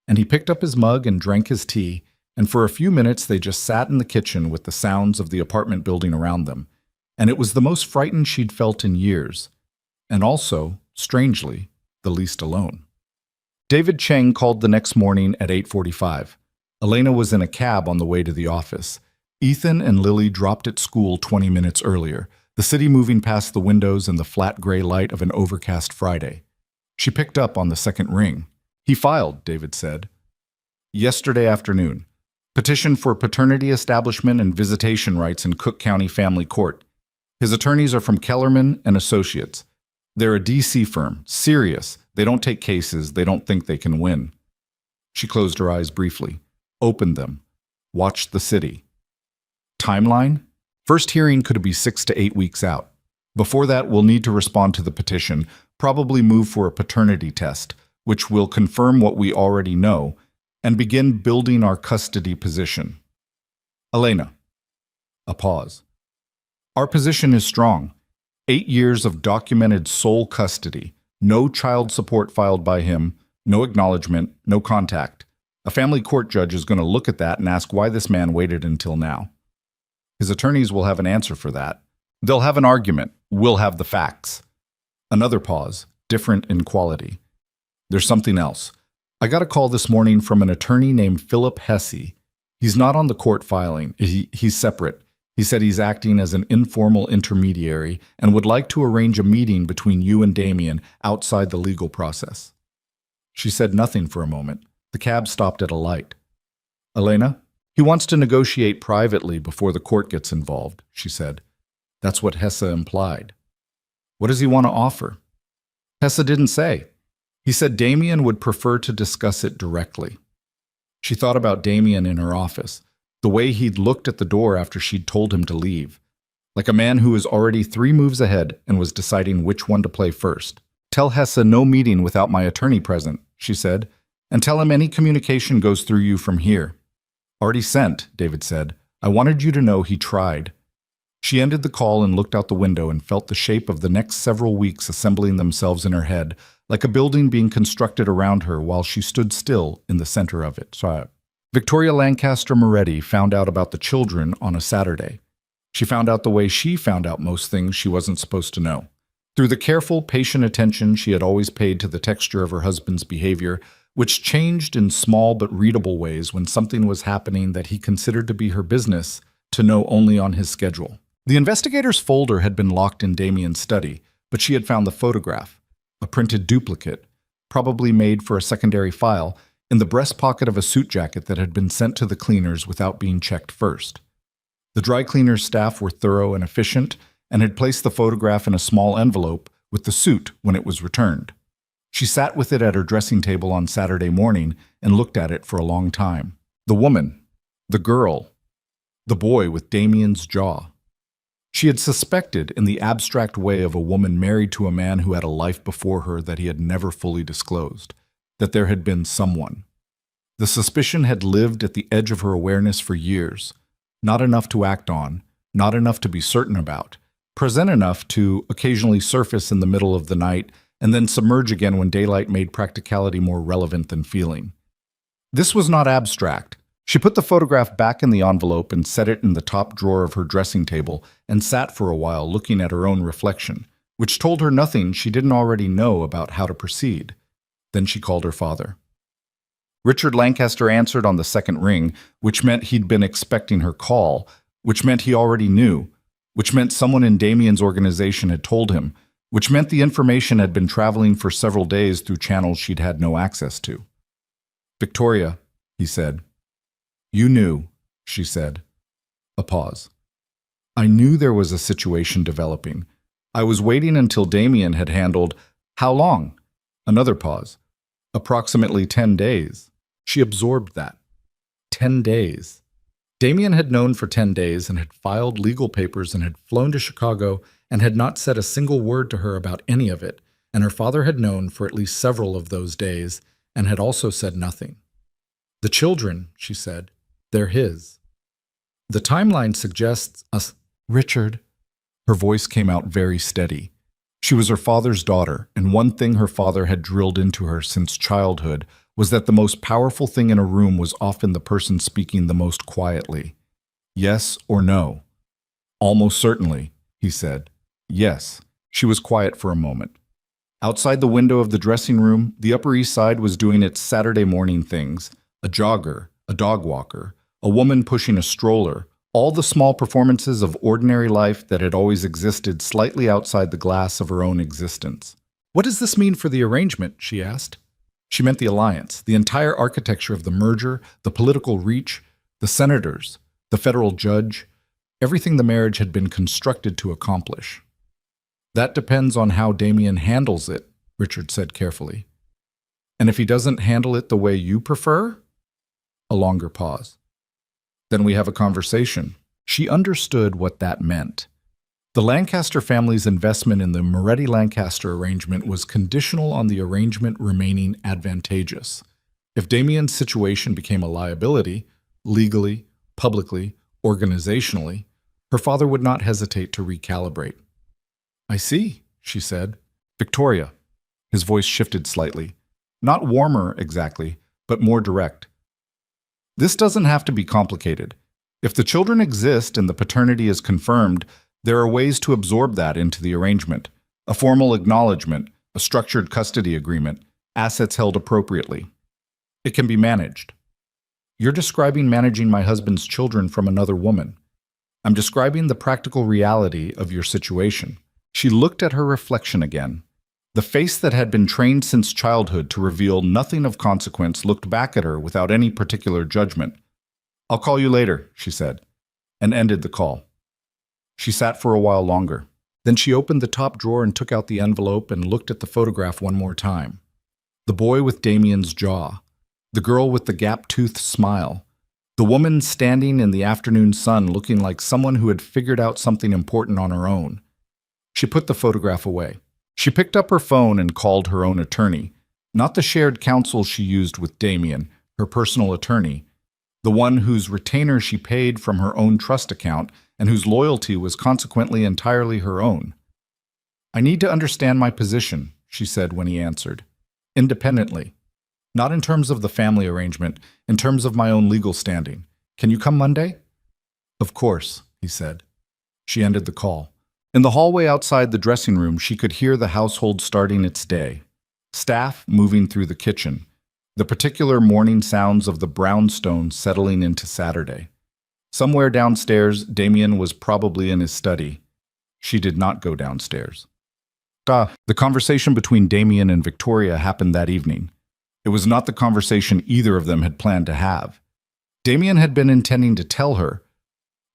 And he picked up his mug and drank his tea, and for a few minutes they just sat in the kitchen with the sounds of the apartment building around them, and it was the most frightened she'd felt in years, and also, strangely, the least alone. David Cheng called the next morning at 8:45. Elena was in a cab on the way to the office. Ethan and Lily dropped at school 20 minutes earlier, the city moving past the windows in the flat gray light of an overcast Friday. She picked up on the second ring. "He filed," David said. "Yesterday afternoon. Petition for paternity establishment and visitation rights in Cook County Family Court. His attorneys are from Kellerman and Associates. They're a DC firm. Serious. They don't take cases. They don't think they can win." She closed her eyes briefly, opened them, watched the city. Timeline? First hearing could be 6 to 8 weeks out. Before that, we'll need to respond to the petition, probably move for a paternity test, which will confirm what we already know, and begin building our custody position. Elena. A pause. "Our position is strong. 8 years of documented sole custody, no child support filed by him, no acknowledgement, no contact. A family court judge is going to look at that and ask why this man waited until now. His attorneys will have an answer for that. They'll have an argument. We'll have the facts." Another pause, different in quality. "There's something else. I got a call this morning from an attorney named Philip Hesse. He's not on the court filing. He's separate. He said he's acting as an informal intermediary and would like to arrange a meeting between you and Damien outside the legal process." She said nothing for a moment. The cab stopped at a light. "Elena, he wants to negotiate privately before the court gets involved," she said. "That's what Hesse implied." "What does he want to offer?" "Hesse didn't say. He said Damien would prefer to discuss it directly." She thought about Damien in her office, the way he'd looked at the door after she'd told him to leave, like a man who was already 3 moves ahead and was deciding which one to play first. "Tell Hesse no meeting without my attorney present," she said, "and tell him any communication goes through you from here." "Already sent," David said. "I wanted you to know he tried." She ended the call and looked out the window and felt the shape of the next several weeks assembling themselves in her head, like a building being constructed around her while she stood still in the center of it. Victoria Lancaster Moretti found out about the children on a Saturday. She found out the way she found out most things she wasn't supposed to know. Through the careful, patient attention she had always paid to the texture of her husband's behavior, which changed in small but readable ways when something was happening that he considered to be her business to know only on his schedule. The investigator's folder had been locked in Damien's study, but she had found the photograph, a printed duplicate, probably made for a secondary file, in the breast pocket of a suit jacket that had been sent to the cleaners without being checked first. The dry cleaner's staff were thorough and efficient and had placed the photograph in a small envelope with the suit when it was returned. She sat with it at her dressing table on Saturday morning and looked at it for a long time. The woman, the girl, the boy with Damien's jaw. She had suspected in the abstract way of a woman married to a man who had a life before her that he had never fully disclosed, that there had been someone. The suspicion had lived at the edge of her awareness for years, not enough to act on, not enough to be certain about, present enough to occasionally surface in the middle of the night and then submerge again when daylight made practicality more relevant than feeling. This was not abstract. She put the photograph back in the envelope and set it in the top drawer of her dressing table and sat for a while looking at her own reflection, which told her nothing she didn't already know about how to proceed. Then she called her father. Richard Lancaster answered on the second ring, which meant he'd been expecting her call, which meant he already knew, which meant someone in Damien's organization had told him, which meant the information had been traveling for several days through channels she'd had no access to. "Victoria," he said. "You knew," she said. A pause. "I knew there was a situation developing. I was waiting until Damien had handled—" "How long?" Another pause. "Approximately 10 days. She absorbed that. 10 days. Damien had known for 10 days and had filed legal papers and had flown to Chicago and had not said a single word to her about any of it, and her father had known for at least several of those days and had also said nothing. The children, she said, they're his. The timeline suggests us. Richard. Her voice came out very steady. She was her father's daughter, and one thing her father had drilled into her since childhood was that the most powerful thing in a room was often the person speaking the most quietly. Yes or no? Almost certainly, he said. Yes. She was quiet for a moment. Outside the window of the dressing room, the Upper East Side was doing its Saturday morning things. A jogger, a dog walker, a woman pushing a stroller, all the small performances of ordinary life that had always existed slightly outside the glass of her own existence. What does this mean for the arrangement? She asked. She meant the alliance, the entire architecture of the merger, the political reach, the senators, the federal judge, everything the marriage had been constructed to accomplish. That depends on how Damien handles it, Richard said carefully. And if he doesn't handle it the way you prefer? A longer pause. Then we have a conversation. She understood what that meant. The Lancaster family's investment in the Moretti-Lancaster arrangement was conditional on the arrangement remaining advantageous. If Damien's situation became a liability, legally, publicly, organizationally, her father would not hesitate to recalibrate. I see, she said. Victoria. His voice shifted slightly. Not warmer, exactly, but more direct. This doesn't have to be complicated. If the children exist and the paternity is confirmed, there are ways to absorb that into the arrangement. A formal acknowledgement, a structured custody agreement, assets held appropriately. It can be managed. You're describing managing my husband's children from another woman. I'm describing the practical reality of your situation. She looked at her reflection again. The face that had been trained since childhood to reveal nothing of consequence looked back at her without any particular judgment. I'll call you later, she said, and ended the call. She sat for a while longer. Then she opened the top drawer and took out the envelope and looked at the photograph one more time. The boy with Damien's jaw. The girl with the gap-toothed smile. The woman standing in the afternoon sun looking like someone who had figured out something important on her own. She put the photograph away. She picked up her phone and called her own attorney, not the shared counsel she used with Damien, her personal attorney, the one whose retainer she paid from her own trust account and whose loyalty was consequently entirely her own. I need to understand my position, she said when he answered, independently. Not in terms of the family arrangement, in terms of my own legal standing. Can you come Monday? Of course, he said. She ended the call. In the hallway outside the dressing room, she could hear the household starting its day. Staff moving through the kitchen. The particular morning sounds of the brownstone settling into Saturday. Somewhere downstairs, Damien was probably in his study. She did not go downstairs. The conversation between Damien and Victoria happened that evening. It was not the conversation either of them had planned to have. Damien had been intending to tell her.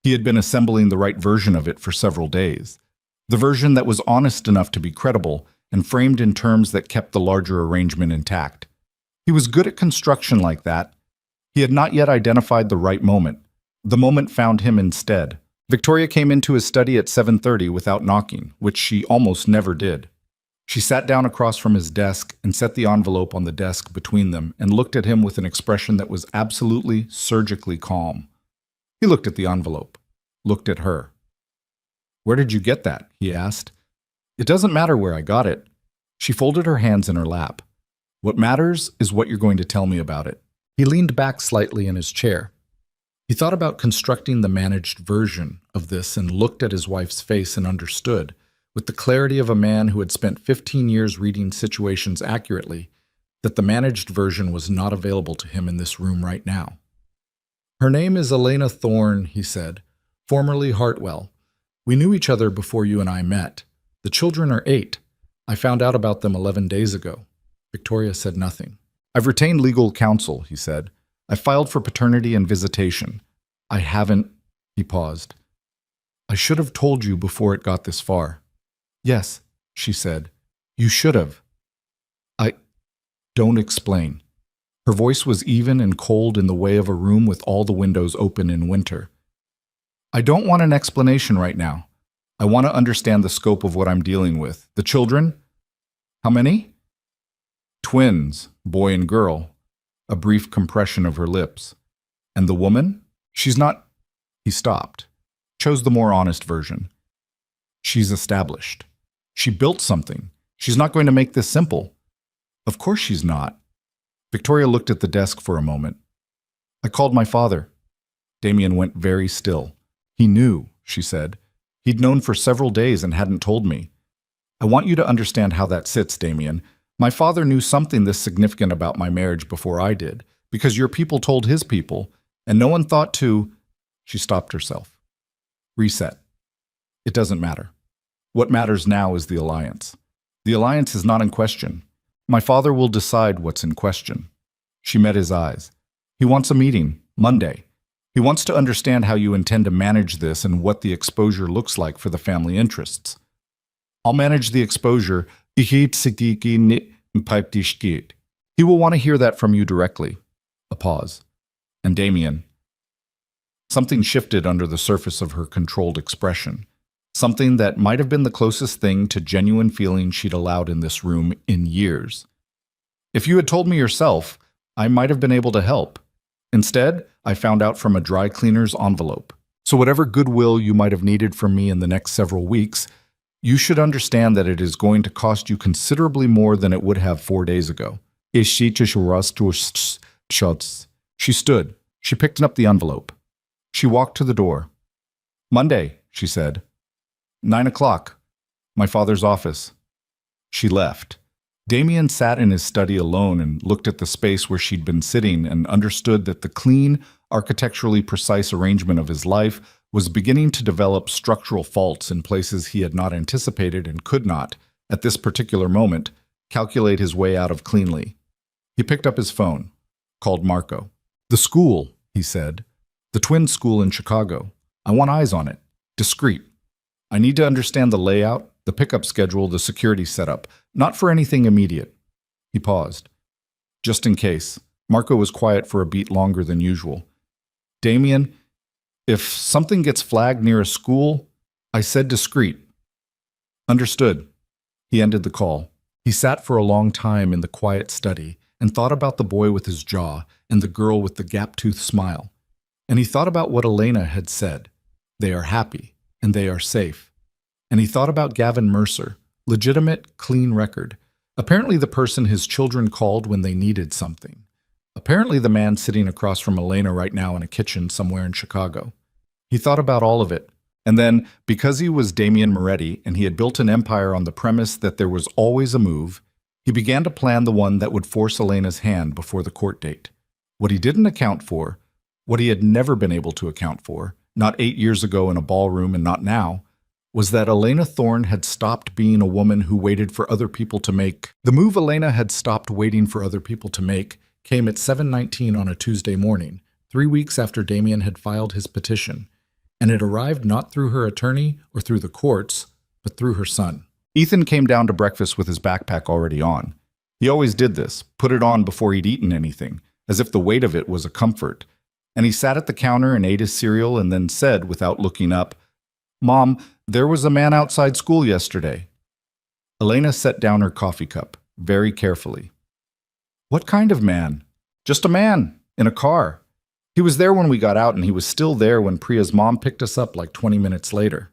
He had been assembling the right version of it for several days. The version that was honest enough to be credible and framed in terms that kept the larger arrangement intact. He was good at construction like that. He had not yet identified the right moment. The moment found him instead. Victoria came into his study at 7:30 without knocking, which she almost never did. She sat down across from his desk and set the envelope on the desk between them and looked at him with an expression that was absolutely, surgically calm. He looked at the envelope, looked at her. Where did you get that? He asked. It doesn't matter where I got it. She folded her hands in her lap. What matters is what you're going to tell me about it. He leaned back slightly in his chair. He thought about constructing the managed version of this and looked at his wife's face and understood, with the clarity of a man who had spent 15 years reading situations accurately, that the managed version was not available to him in this room right now. "Her name is Elena Thorne," he said, "formerly Hartwell. We knew each other before you and I met. The children are 8. I found out about them 11 days ago." Victoria said nothing. "I've retained legal counsel," he said. "I filed for paternity and visitation. I haven't—" He paused. "I should have told you before it got this far." "Yes," she said. "You should have." "Don't explain." Her voice was even and cold in the way of a room with all the windows open in winter. "I don't want an explanation right now. I want to understand the scope of what I'm dealing with. The children? How many?" "Twins, boy and girl." A brief compression of her lips. "And the woman? She's not—" He stopped, chose the more honest version. "She's established. She built something. She's not going to make this simple." "Of course she's not." Victoria looked at the desk for a moment. "I called my father." Damien went very still. "He knew," she said. "He'd known for several days and hadn't told me. I want you to understand how that sits, Damien. My father knew something this significant about my marriage before I did, because your people told his people, and no one thought to—" She stopped herself. "Reset. It doesn't matter. What matters now is the alliance. The alliance is not in question. My father will decide what's in question." She met his eyes. "He wants a meeting, Monday. He wants to understand how you intend to manage this and what the exposure looks like for the family interests." "I'll manage the exposure. He will want to hear that from you directly." A pause. "And Damien." Something shifted under the surface of her controlled expression. Something that might have been the closest thing to genuine feeling she'd allowed in this room in years. "If you had told me yourself, I might have been able to help. Instead, I found out from a dry cleaner's envelope. So whatever goodwill you might have needed from me in the next several weeks, you should understand that it is going to cost you considerably more than it would have 4 days ago." She stood. She picked up the envelope. She walked to the door. "Monday," she said. 9 o'clock. My father's office." She left. Damien sat in his study alone and looked at the space where she'd been sitting and understood that the clean, architecturally precise arrangement of his life was beginning to develop structural faults in places he had not anticipated and could not, at this particular moment, calculate his way out of cleanly. He picked up his phone, called Marco. "The school," he said. "The twin school in Chicago. I want eyes on it. Discreet. I need to understand the layout, the pickup schedule, the security setup, not for anything immediate." He paused. "Just in case." Marco was quiet for a beat longer than usual. "Damien, if something gets flagged near a school," I said discreet. "Understood." He ended the call. He sat for a long time in the quiet study and thought about the boy with his jaw and the girl with the gap-toothed smile. And he thought about what Elena had said. They are happy. And they are safe. And he thought about Gavin Mercer, legitimate, clean record. Apparently the person his children called when they needed something. Apparently the man sitting across from Elena right now in a kitchen somewhere in Chicago. He thought about all of it. And then, because he was Damien Moretti and he had built an empire on the premise that there was always a move, he began to plan the one that would force Elena's hand before the court date. What he didn't account for, what he had never been able to account for, not 8 years ago in a ballroom and not now, was that Elena Thorne had stopped being a woman who waited for other people to make. The move Elena had stopped waiting for other people to make came at 7:19 on a Tuesday morning, 3 weeks after Damien had filed his petition, and it arrived not through her attorney or through the courts, but through her son. Ethan came down to breakfast with his backpack already on. He always did this, put it on before he'd eaten anything, as if the weight of it was a comfort. And he sat at the counter and ate his cereal and then said, without looking up, "Mom, there was a man outside school yesterday." Elena set down her coffee cup, very carefully. "What kind of man?" "Just a man, in a car. He was there when we got out and he was still there when Priya's mom picked us up like 20 minutes later."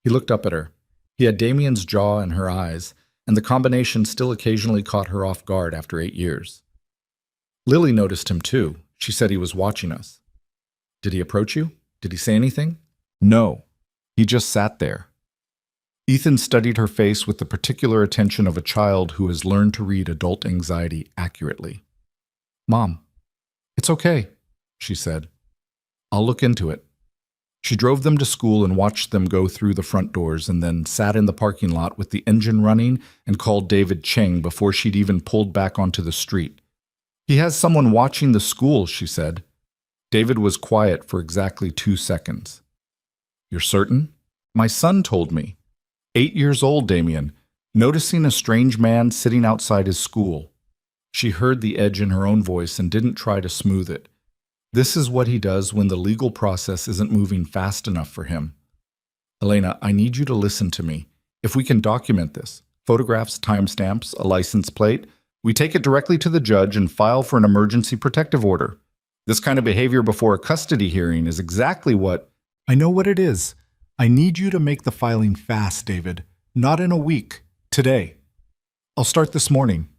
He looked up at her. He had Damien's jaw and her eyes, and the combination still occasionally caught her off guard after 8 years. Lily noticed him too. She said he was watching us. "Did he approach you? Did he say anything?" "No. He just sat there." Ethan studied her face with the particular attention of a child who has learned to read adult anxiety accurately. "Mom, it's okay," she said. "I'll look into it." She drove them to school and watched them go through the front doors and then sat in the parking lot with the engine running and called David Cheng before she'd even pulled back onto the street. "He has someone watching the school," she said. David was quiet for exactly 2 seconds. "You're certain?" "My son told me." 8 years old, Damien, noticing a strange man sitting outside his school. She heard the edge in her own voice and didn't try to smooth it. This is what he does when the legal process isn't moving fast enough for him. "Elena, I need you to listen to me. If we can document this, photographs, timestamps, a license plate, we take it directly to the judge and file for an emergency protective order. This kind of behavior before a custody hearing is exactly what—" "I know what it is. I need you to make the filing fast, David. Not in a week. Today. I'll start this morning."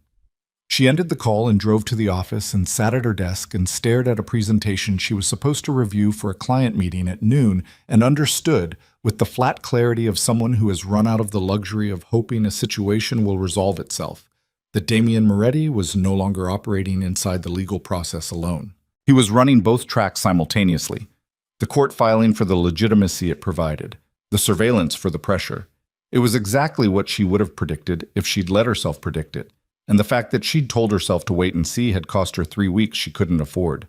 She ended the call and drove to the office and sat at her desk and stared at a presentation she was supposed to review for a client meeting at noon and understood, with the flat clarity of someone who has run out of the luxury of hoping a situation will resolve itself, that Damien Moretti was no longer operating inside the legal process alone. He was running both tracks simultaneously. The court filing for the legitimacy it provided, the surveillance for the pressure. It was exactly what she would have predicted if she'd let herself predict it, and the fact that she'd told herself to wait and see had cost her 3 weeks she couldn't afford.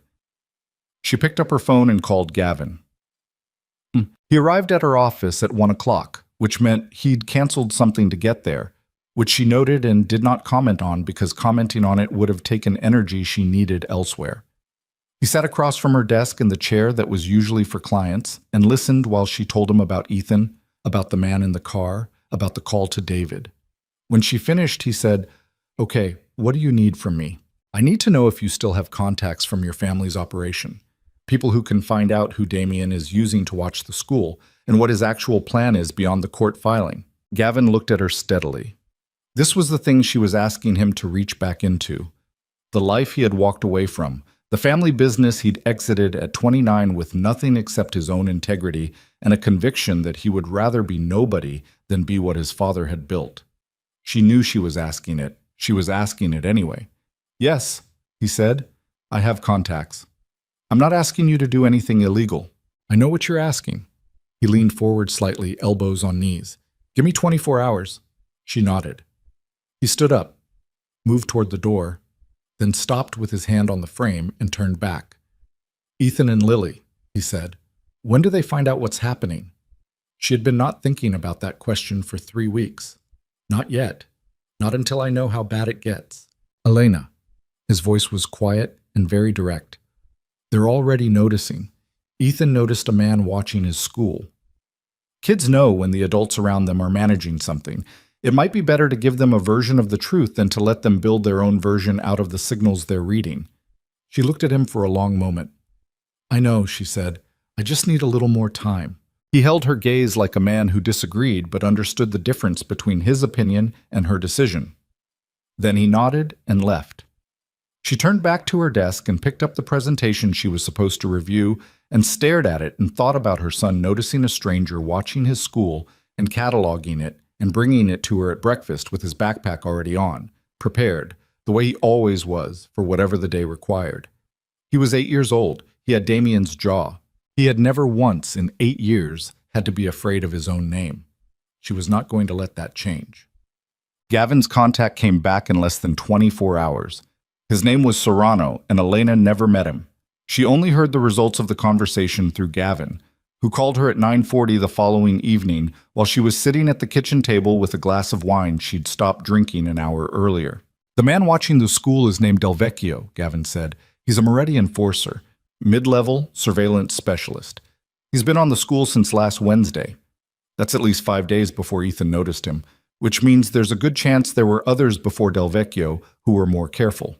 She picked up her phone and called Gavin. He arrived at her office at 1 o'clock, which meant he'd canceled something to get there, which she noted and did not comment on because commenting on it would have taken energy she needed elsewhere. He sat across from her desk in the chair that was usually for clients and listened while she told him about Ethan, about the man in the car, about the call to David. When she finished, he said, "Okay, what do you need from me? I need to know if you still have contacts from your family's operation, people who can find out who Damien is using to watch the school, and what his actual plan is beyond the court filing." Gavin looked at her steadily. This was the thing she was asking him to reach back into. The life he had walked away from, the family business he'd exited at 29 with nothing except his own integrity and a conviction that he would rather be nobody than be what his father had built. She knew she was asking it. She was asking it anyway. "Yes," he said, "I have contacts. I'm not asking you to do anything illegal. I know what you're asking." He leaned forward slightly, elbows on knees. "Give me 24 hours. She nodded. He stood up, moved toward the door, then stopped with his hand on the frame and turned back. "Ethan and Lily," he said. "When do they find out what's happening?" She had been not thinking about that question for 3 weeks. "Not yet. Not until I know how bad it gets." "Elena." His voice was quiet and very direct. "They're already noticing." Ethan noticed a man watching his school. Kids know when the adults around them are managing something. It might be better to give them a version of the truth than to let them build their own version out of the signals they're reading. She looked at him for a long moment. "I know," she said. "I just need a little more time." He held her gaze like a man who disagreed but understood the difference between his opinion and her decision. Then he nodded and left. She turned back to her desk and picked up the presentation she was supposed to review and stared at it and thought about her son noticing a stranger watching his school and cataloging it and bringing it to her at breakfast with his backpack already on, prepared, the way he always was, for whatever the day required. He was 8 years old. He had Damien's jaw. He had never once in 8 years had to be afraid of his own name. She was not going to let that change. Gavin's contact came back in less than 24 hours. His name was Serrano, and Elena never met him. She only heard the results of the conversation through Gavin, who called her at 9:40 the following evening while she was sitting at the kitchen table with a glass of wine she'd stopped drinking an hour earlier. "The man watching the school is named Del Vecchio," Gavin said. "He's a Moretti enforcer, mid-level surveillance specialist. He's been on the school since last Wednesday. That's at least 5 days before Ethan noticed him, which means there's a good chance there were others before Del Vecchio who were more careful."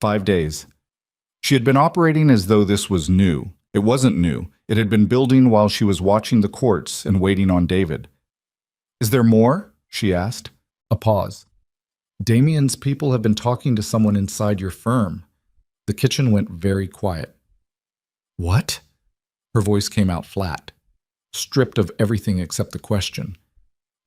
5 days. She had been operating as though this was new. It wasn't new. It had been building while she was watching the courts and waiting on David. "Is there more?" she asked. A pause. "Damien's people have been talking to someone inside your firm." The kitchen went very quiet. "What?" Her voice came out flat, stripped of everything except the question.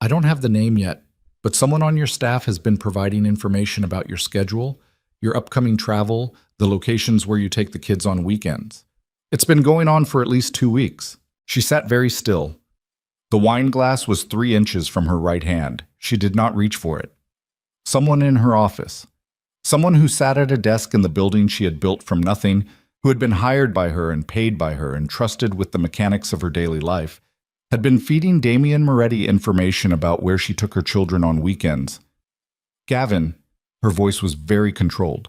I don't have the name yet, but someone on your staff has been providing information about your schedule, your upcoming travel, the locations where you take the kids on weekends. It's been going on for at least 2 weeks. She sat very still. The wine glass was 3 inches from her right hand. She did not reach for it. Someone in her office. Someone who sat at a desk in the building she had built from nothing, who had been hired by her and paid by her and trusted with the mechanics of her daily life, had been feeding Damien Moretti information about where she took her children on weekends. Gavin, her voice was very controlled.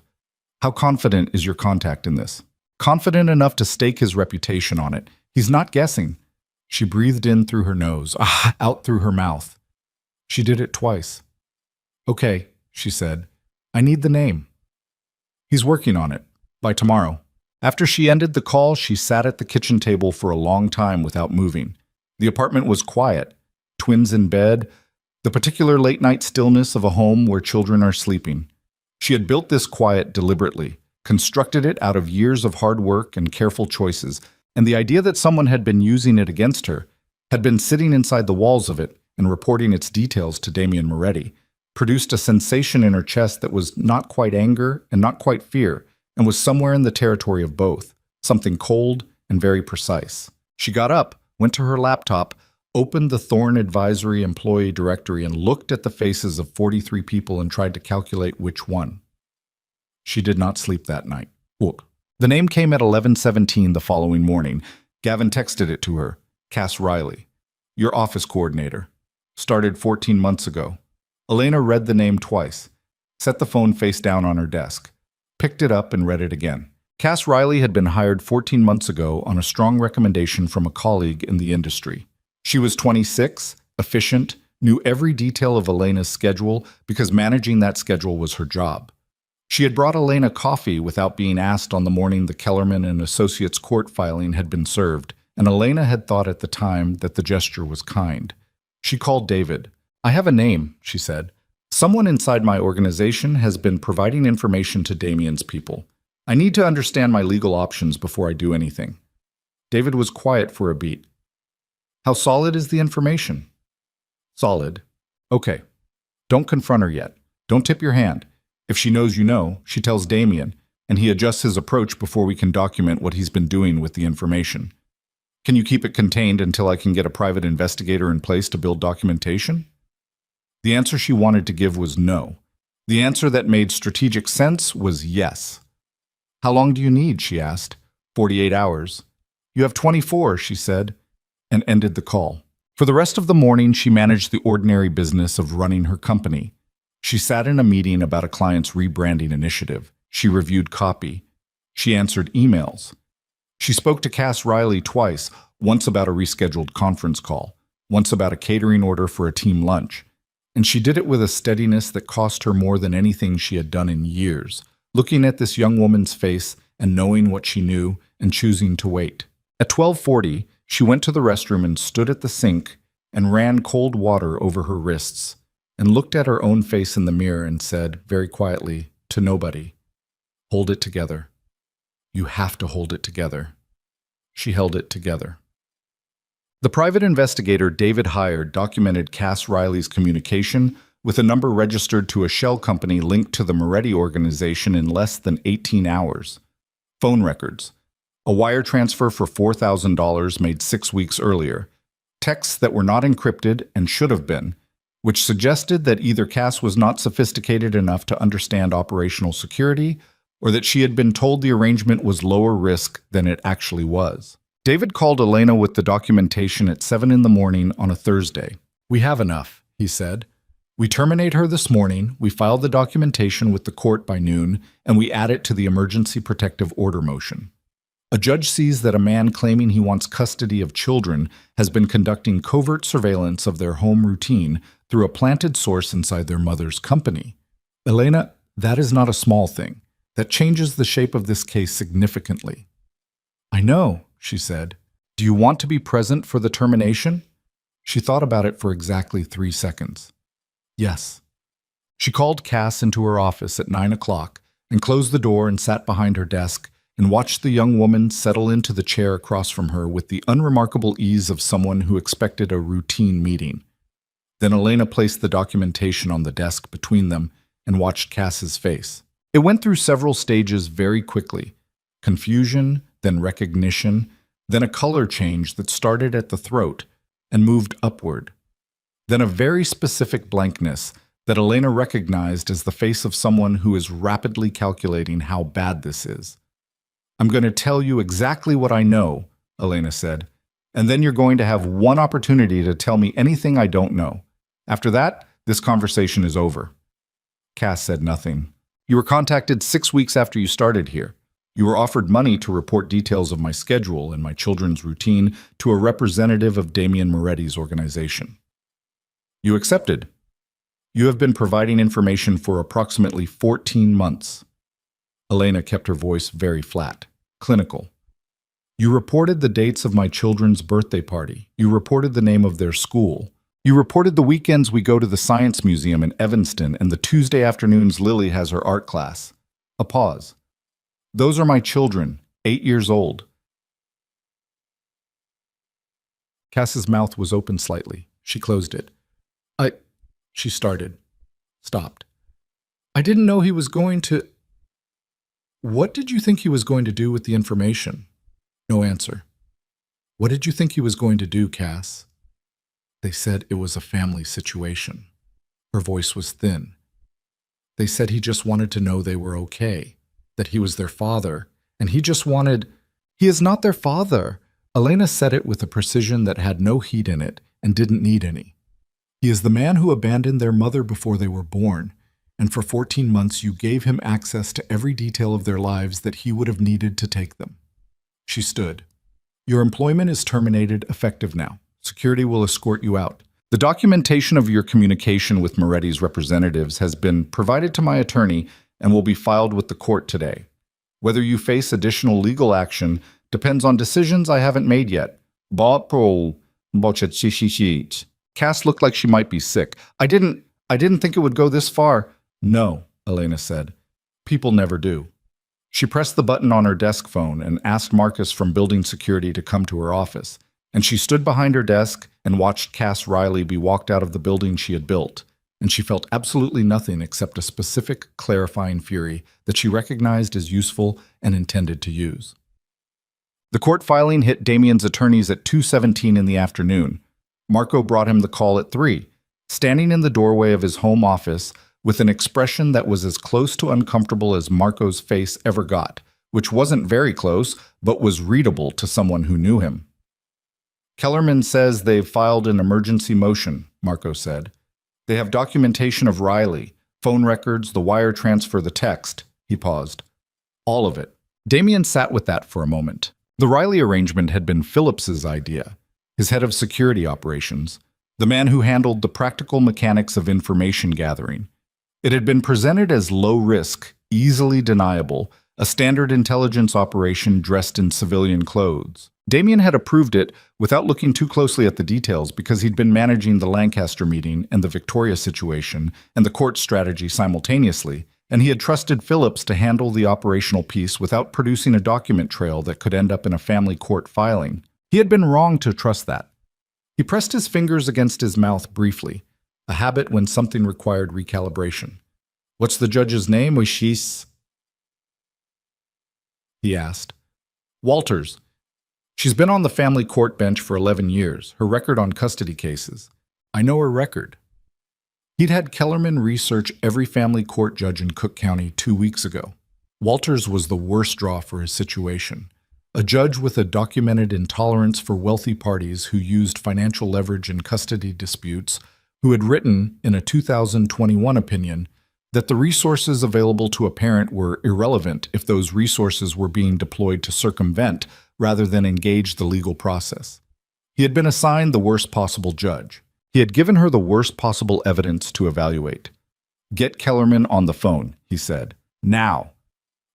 How confident is your contact in this? Confident enough to stake his reputation on it. He's not guessing. She breathed in through her nose, out through her mouth. She did it twice. Okay, she said. I need the name. He's working on it. By tomorrow. After she ended the call, she sat at the kitchen table for a long time without moving. The apartment was quiet. Twins in bed, the particular late-night stillness of a home where children are sleeping. She had built this quiet deliberately, constructed it out of years of hard work and careful choices, and the idea that someone had been using it against her, had been sitting inside the walls of it and reporting its details to Damien Moretti, produced a sensation in her chest that was not quite anger and not quite fear, and was somewhere in the territory of both, something cold and very precise. She got up, went to her laptop, opened the Thorne Advisory Employee Directory and looked at the faces of 43 people and tried to calculate which one. She did not sleep that night. Look. The name came at 11:17 the following morning. Gavin texted it to her. Cass Riley. Your office coordinator. Started 14 months ago. Elena read the name twice. Set the phone face down on her desk. Picked it up and read it again. Cass Riley had been hired 14 months ago on a strong recommendation from a colleague in the industry. She was 26, efficient, knew every detail of Elena's schedule because managing that schedule was her job. She had brought Elena coffee without being asked on the morning the Kellerman and Associates court filing had been served, and Elena had thought at the time that the gesture was kind. She called David. I have a name, she said. Someone inside my organization has been providing information to Damien's people. I need to understand my legal options before I do anything. David was quiet for a beat. How solid is the information? Solid. Okay. Don't confront her yet. Don't tip your hand. If she knows you know, she tells Damien, and he adjusts his approach before we can document what he's been doing with the information. Can you keep it contained until I can get a private investigator in place to build documentation? The answer she wanted to give was no. The answer that made strategic sense was yes. How long do you need? She asked. 48 hours. You have 24, she said, and ended the call. For the rest of the morning, she managed the ordinary business of running her company. She sat in a meeting about a client's rebranding initiative. She reviewed copy. She answered emails. She spoke to Cass Riley twice, once about a rescheduled conference call, once about a catering order for a team lunch. And she did it with a steadiness that cost her more than anything she had done in years, looking at this young woman's face and knowing what she knew and choosing to wait. At 12:40, she went to the restroom and stood at the sink and ran cold water over her wrists, and looked at her own face in the mirror and said, very quietly, to nobody, hold it together. You have to hold it together. She held it together. The private investigator David hired documented Cass Riley's communication with a number registered to a shell company linked to the Moretti organization in less than 18 hours. Phone records. A wire transfer for $4,000 made 6 weeks earlier. Texts that were not encrypted and should have been, which suggested that either Cass was not sophisticated enough to understand operational security, or that she had been told the arrangement was lower risk than it actually was. David called Elena with the documentation at 7 in the morning on a Thursday. We have enough, he said. We terminate her this morning, we file the documentation with the court by noon, and we add it to the emergency protective order motion. A judge sees that a man claiming he wants custody of children has been conducting covert surveillance of their home routine through a planted source inside their mother's company. Elena, that is not a small thing. That changes the shape of this case significantly. I know, she said. Do you want to be present for the termination? She thought about it for exactly 3 seconds. Yes. She called Cass into her office at 9 o'clock and closed the door and sat behind her desk and watched the young woman settle into the chair across from her with the unremarkable ease of someone who expected a routine meeting. Then Elena placed the documentation on the desk between them and watched Cass's face. It went through several stages very quickly. Confusion, then recognition, then a color change that started at the throat and moved upward. Then a very specific blankness that Elena recognized as the face of someone who is rapidly calculating how bad this is. "I'm going to tell you exactly what I know," Elena said, "and then you're going to have one opportunity to tell me anything I don't know. After that, this conversation is over." Cass said nothing. "You were contacted 6 weeks after you started here. You were offered money to report details of my schedule and my children's routine to a representative of Damian Moretti's organization. You accepted. You have been providing information for approximately 14 months. Elena kept her voice very flat, clinical. "You reported the dates of my children's birthday party. You reported the name of their school. You reported the weekends we go to the Science Museum in Evanston and the Tuesday afternoons Lily has her art class." A pause. "Those are my children, 8 years old." Cass's mouth was open slightly. She closed it. She started. Stopped. "I didn't know he was going to..." "What did you think he was going to do with the information?" No answer. "What did you think he was going to do, Cass?" "They said it was a family situation." Her voice was thin. "They said he just wanted to know they were okay, that he was their father, and he just wanted..." "He is not their father." Elena said it with a precision that had no heat in it and didn't need any. "He is the man who abandoned their mother before they were born, and for 14 months you gave him access to every detail of their lives that he would have needed to take them." She stood. "Your employment is terminated, effective now. Security will escort you out. The documentation of your communication with Moretti's representatives has been provided to my attorney and will be filed with the court today. Whether you face additional legal action depends on decisions I haven't made yet." Cass looked like she might be sick. I didn't think it would go this far." "No," Elena said. "People never do." She pressed the button on her desk phone and asked Marcus from building security to come to her office, and she stood behind her desk and watched Cass Riley be walked out of the building she had built, and she felt absolutely nothing except a specific, clarifying fury that she recognized as useful and intended to use. The court filing hit Damian's attorneys at 2:17 in the afternoon. Marco brought him the call at 3, standing in the doorway of his home office with an expression that was as close to uncomfortable as Marco's face ever got, which wasn't very close, but was readable to someone who knew him. "Kellerman says they've filed an emergency motion," Marco said. "They have documentation of Riley, phone records, the wire transfer, the text." He paused. "All of it." Damian sat with that for a moment. The Riley arrangement had been Phillips's idea, his head of security operations, the man who handled the practical mechanics of information gathering. It had been presented as low risk, easily deniable, a standard intelligence operation dressed in civilian clothes. Damian had approved it without looking too closely at the details because he'd been managing the Lancaster meeting and the Victoria situation and the court strategy simultaneously, and he had trusted Phillips to handle the operational piece without producing a document trail that could end up in a family court filing. He had been wrong to trust that. He pressed his fingers against his mouth briefly, a habit when something required recalibration. "What's the judge's name, Wishis?" he asked. "Walters. She's been on the family court bench for 11 years, her record on custody cases. I know her record." He'd had Kellerman research every family court judge in Cook County 2 weeks ago. Walters was the worst draw for his situation. A judge with a documented intolerance for wealthy parties who used financial leverage in custody disputes, who had written, in a 2021 opinion, that the resources available to a parent were irrelevant if those resources were being deployed to circumvent rather than engage the legal process. He had been assigned the worst possible judge. He had given her the worst possible evidence to evaluate. "Get Kellerman on the phone," he said. "Now."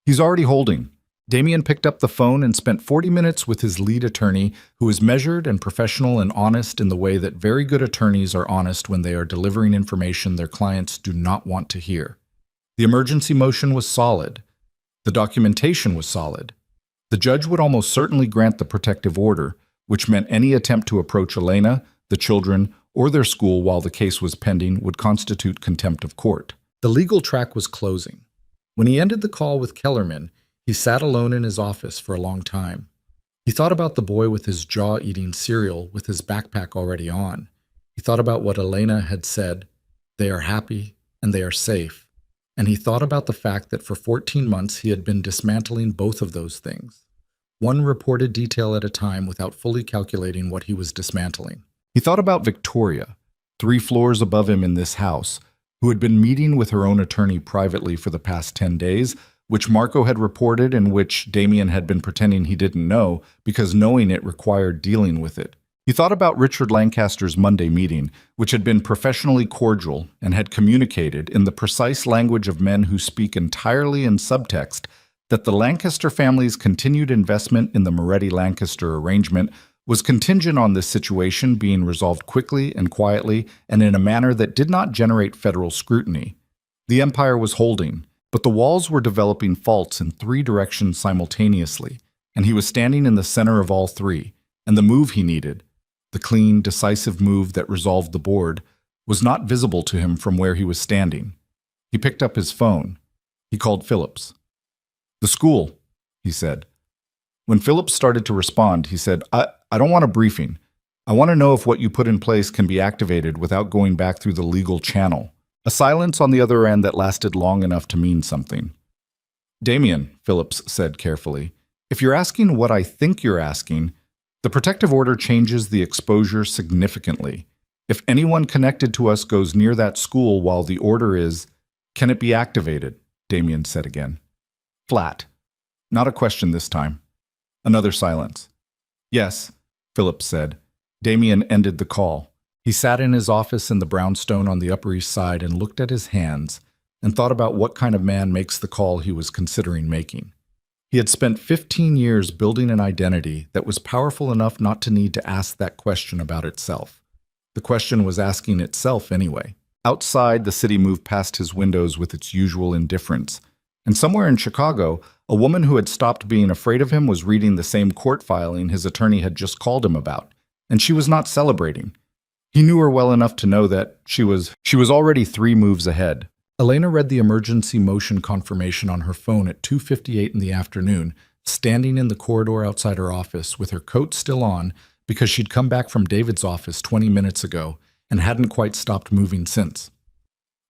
"He's already holding." Damian picked up the phone and spent 40 minutes with his lead attorney, who is measured and professional and honest in the way that very good attorneys are honest when they are delivering information their clients do not want to hear. The emergency motion was solid. The documentation was solid. The judge would almost certainly grant the protective order, which meant any attempt to approach Elena, the children, or their school while the case was pending would constitute contempt of court. The legal track was closing. When he ended the call with Kellerman, he sat alone in his office for a long time. He thought about the boy with his jaw eating cereal with his backpack already on. He thought about what Elena had said, "They are happy and they are safe." And he thought about the fact that for 14 months he had been dismantling both of those things, one reported detail at a time without fully calculating what he was dismantling. He thought about Victoria, 3 floors above him in this house, who had been meeting with her own attorney privately for the past 10 days, which Marco had reported and which Damien had been pretending he didn't know because knowing it required dealing with it. He thought about Richard Lancaster's Monday meeting, which had been professionally cordial and had communicated in the precise language of men who speak entirely in subtext that the Lancaster family's continued investment in the Moretti-Lancaster arrangement was contingent on this situation being resolved quickly and quietly and in a manner that did not generate federal scrutiny. The empire was holding, but the walls were developing faults in 3 directions simultaneously, and he was standing in the center of all 3, and the move he needed, the clean, decisive move that resolved the board, was not visible to him from where he was standing. He picked up his phone. He called Phillips. "The school," he said. When Phillips started to respond, he said, I don't want a briefing. I want to know if what you put in place can be activated without going back through the legal channel." A silence on the other end that lasted long enough to mean something. "Damien," Phillips said carefully, "if you're asking what I think you're asking, the protective order changes the exposure significantly. If anyone connected to us goes near that school while the order is, can it be activated?" Damien said again. Flat. Not a question this time. Another silence. "Yes," Phillips said. Damien ended the call. He sat in his office in the brownstone on the Upper East Side and looked at his hands and thought about what kind of man makes the call he was considering making. He had spent 15 years building an identity that was powerful enough not to need to ask that question about itself. The question was asking itself anyway. Outside, the city moved past his windows with its usual indifference. And somewhere in Chicago, a woman who had stopped being afraid of him was reading the same court filing his attorney had just called him about. And she was not celebrating. He knew her well enough to know that she was already 3 moves ahead. Elena read the emergency motion confirmation on her phone at 2:58 in the afternoon, standing in the corridor outside her office with her coat still on because she'd come back from David's office 20 minutes ago and hadn't quite stopped moving since.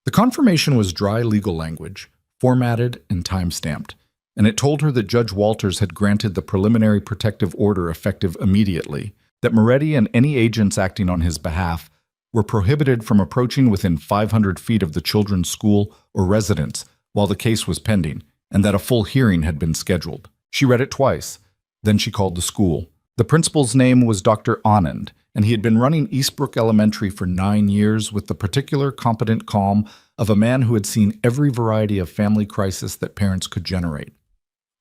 The confirmation was dry legal language, formatted and time-stamped, and it told her that Judge Walters had granted the preliminary protective order effective immediately, that Moretti and any agents acting on his behalf were prohibited from approaching within 500 feet of the children's school or residence while the case was pending, and that a full hearing had been scheduled. She read it twice. Then she called the school. The principal's name was Dr. Anand, and he had been running Eastbrook Elementary for 9 years with the particular competent calm of a man who had seen every variety of family crisis that parents could generate.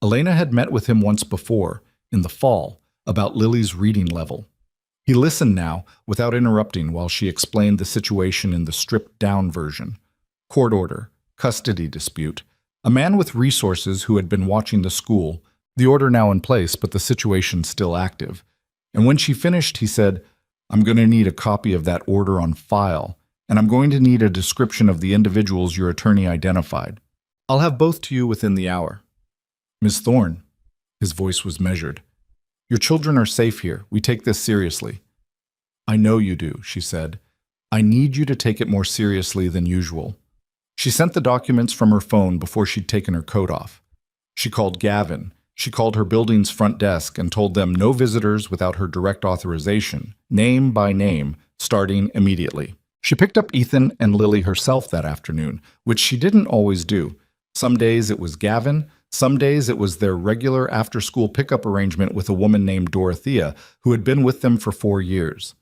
Elena had met with him once before, in the fall, about Lily's reading level. He listened now, without interrupting, while she explained the situation in the stripped-down version. Court order, custody dispute, a man with resources who had been watching the school, the order now in place but the situation still active. And when she finished, he said, "I'm going to need a copy of that order on file, and I'm going to need a description of the individuals your attorney identified. I'll have both to you within the hour." "Miss Thorne," his voice was measured, "your children are safe here. We take this seriously." "I know you do," she said. "I need you to take it more seriously than usual." She sent the documents from her phone before she'd taken her coat off. She called Gavin. She called her building's front desk and told them no visitors without her direct authorization, name by name, starting immediately. She picked up Ethan and Lily herself that afternoon, which she didn't always do. Some days it was Gavin, some days it was their regular after-school pickup arrangement with a woman named Dorothea, who had been with them for 4 years.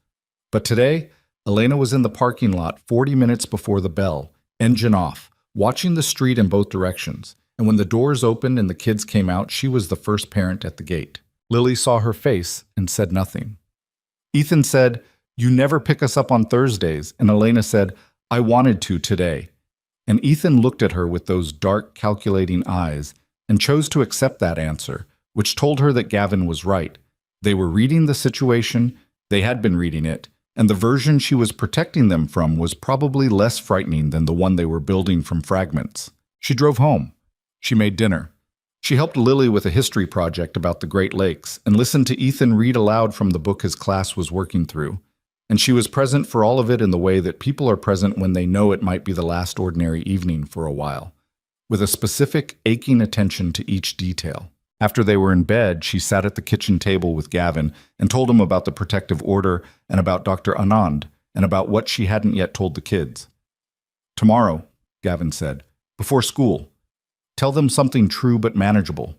But today, Elena was in the parking lot 40 minutes before the bell, engine off, watching the street in both directions. And when the doors opened and the kids came out, she was the first parent at the gate. Lily saw her face and said nothing. Ethan said, "You never pick us up on Thursdays," and Elena said, "I wanted to today." And Ethan looked at her with those dark, calculating eyes and chose to accept that answer, which told her that Gavin was right. They were reading the situation, they had been reading it, and the version she was protecting them from was probably less frightening than the one they were building from fragments. She drove home. She made dinner. She helped Lily with a history project about the Great Lakes and listened to Ethan read aloud from the book his class was working through. And she was present for all of it in the way that people are present when they know it might be the last ordinary evening for a while, with a specific, aching attention to each detail. After they were in bed, she sat at the kitchen table with Gavin and told him about the protective order and about Dr. Anand and about what she hadn't yet told the kids. "Tomorrow," Gavin said, "before school, tell them something true but manageable.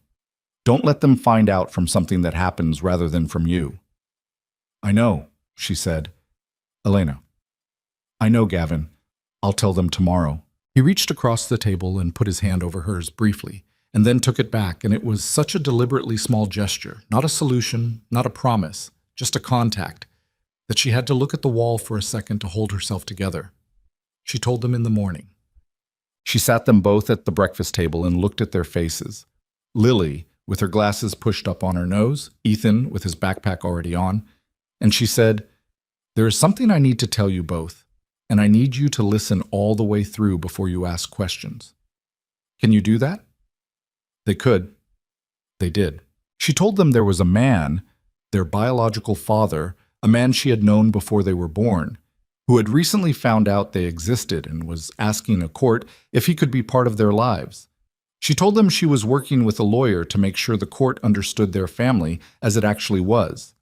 Don't let them find out from something that happens rather than from you." "I know," she said. "Elena." "I know, Gavin. I'll tell them tomorrow." He reached across the table and put his hand over hers briefly, and then took it back, and it was such a deliberately small gesture, not a solution, not a promise, just a contact, that she had to look at the wall for a second to hold herself together. She told them in the morning. She sat them both at the breakfast table and looked at their faces. Lily, with her glasses pushed up on her nose, Ethan, with his backpack already on, and she said, "There is something I need to tell you both, and I need you to listen all the way through before you ask questions. Can you do that?" They could. They did. She told them there was a man, their biological father, a man she had known before they were born, who had recently found out they existed and was asking a court if he could be part of their lives. She told them she was working with a lawyer to make sure the court understood their family as it actually was.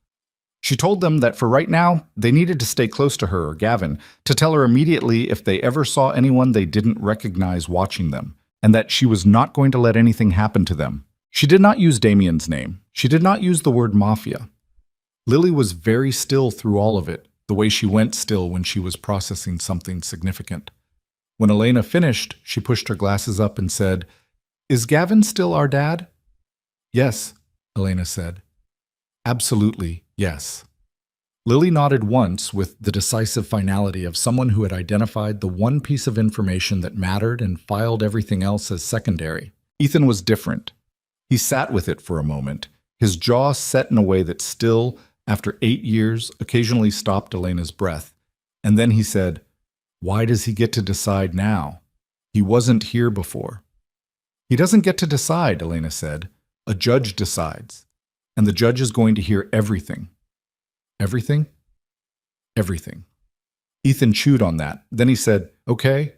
She told them that for right now, they needed to stay close to her or Gavin, to tell her immediately if they ever saw anyone they didn't recognize watching them, and that she was not going to let anything happen to them. She did not use Damien's name. She did not use the word Mafia. Lily was very still through all of it, the way she went still when she was processing something significant. When Elena finished, she pushed her glasses up and said, "Is Gavin still our dad?" "Yes," Elena said. "Absolutely, yes." Lily nodded once with the decisive finality of someone who had identified the one piece of information that mattered and filed everything else as secondary. Ethan was different. He sat with it for a moment, his jaw set in a way that still, after 8 years, occasionally stopped Elena's breath. And then he said, "Why does he get to decide now? He wasn't here before." "He doesn't get to decide," Elena said. "A judge decides. And the judge is going to hear everything." "Everything?" "Everything." Ethan chewed on that. Then he said, "Okay,"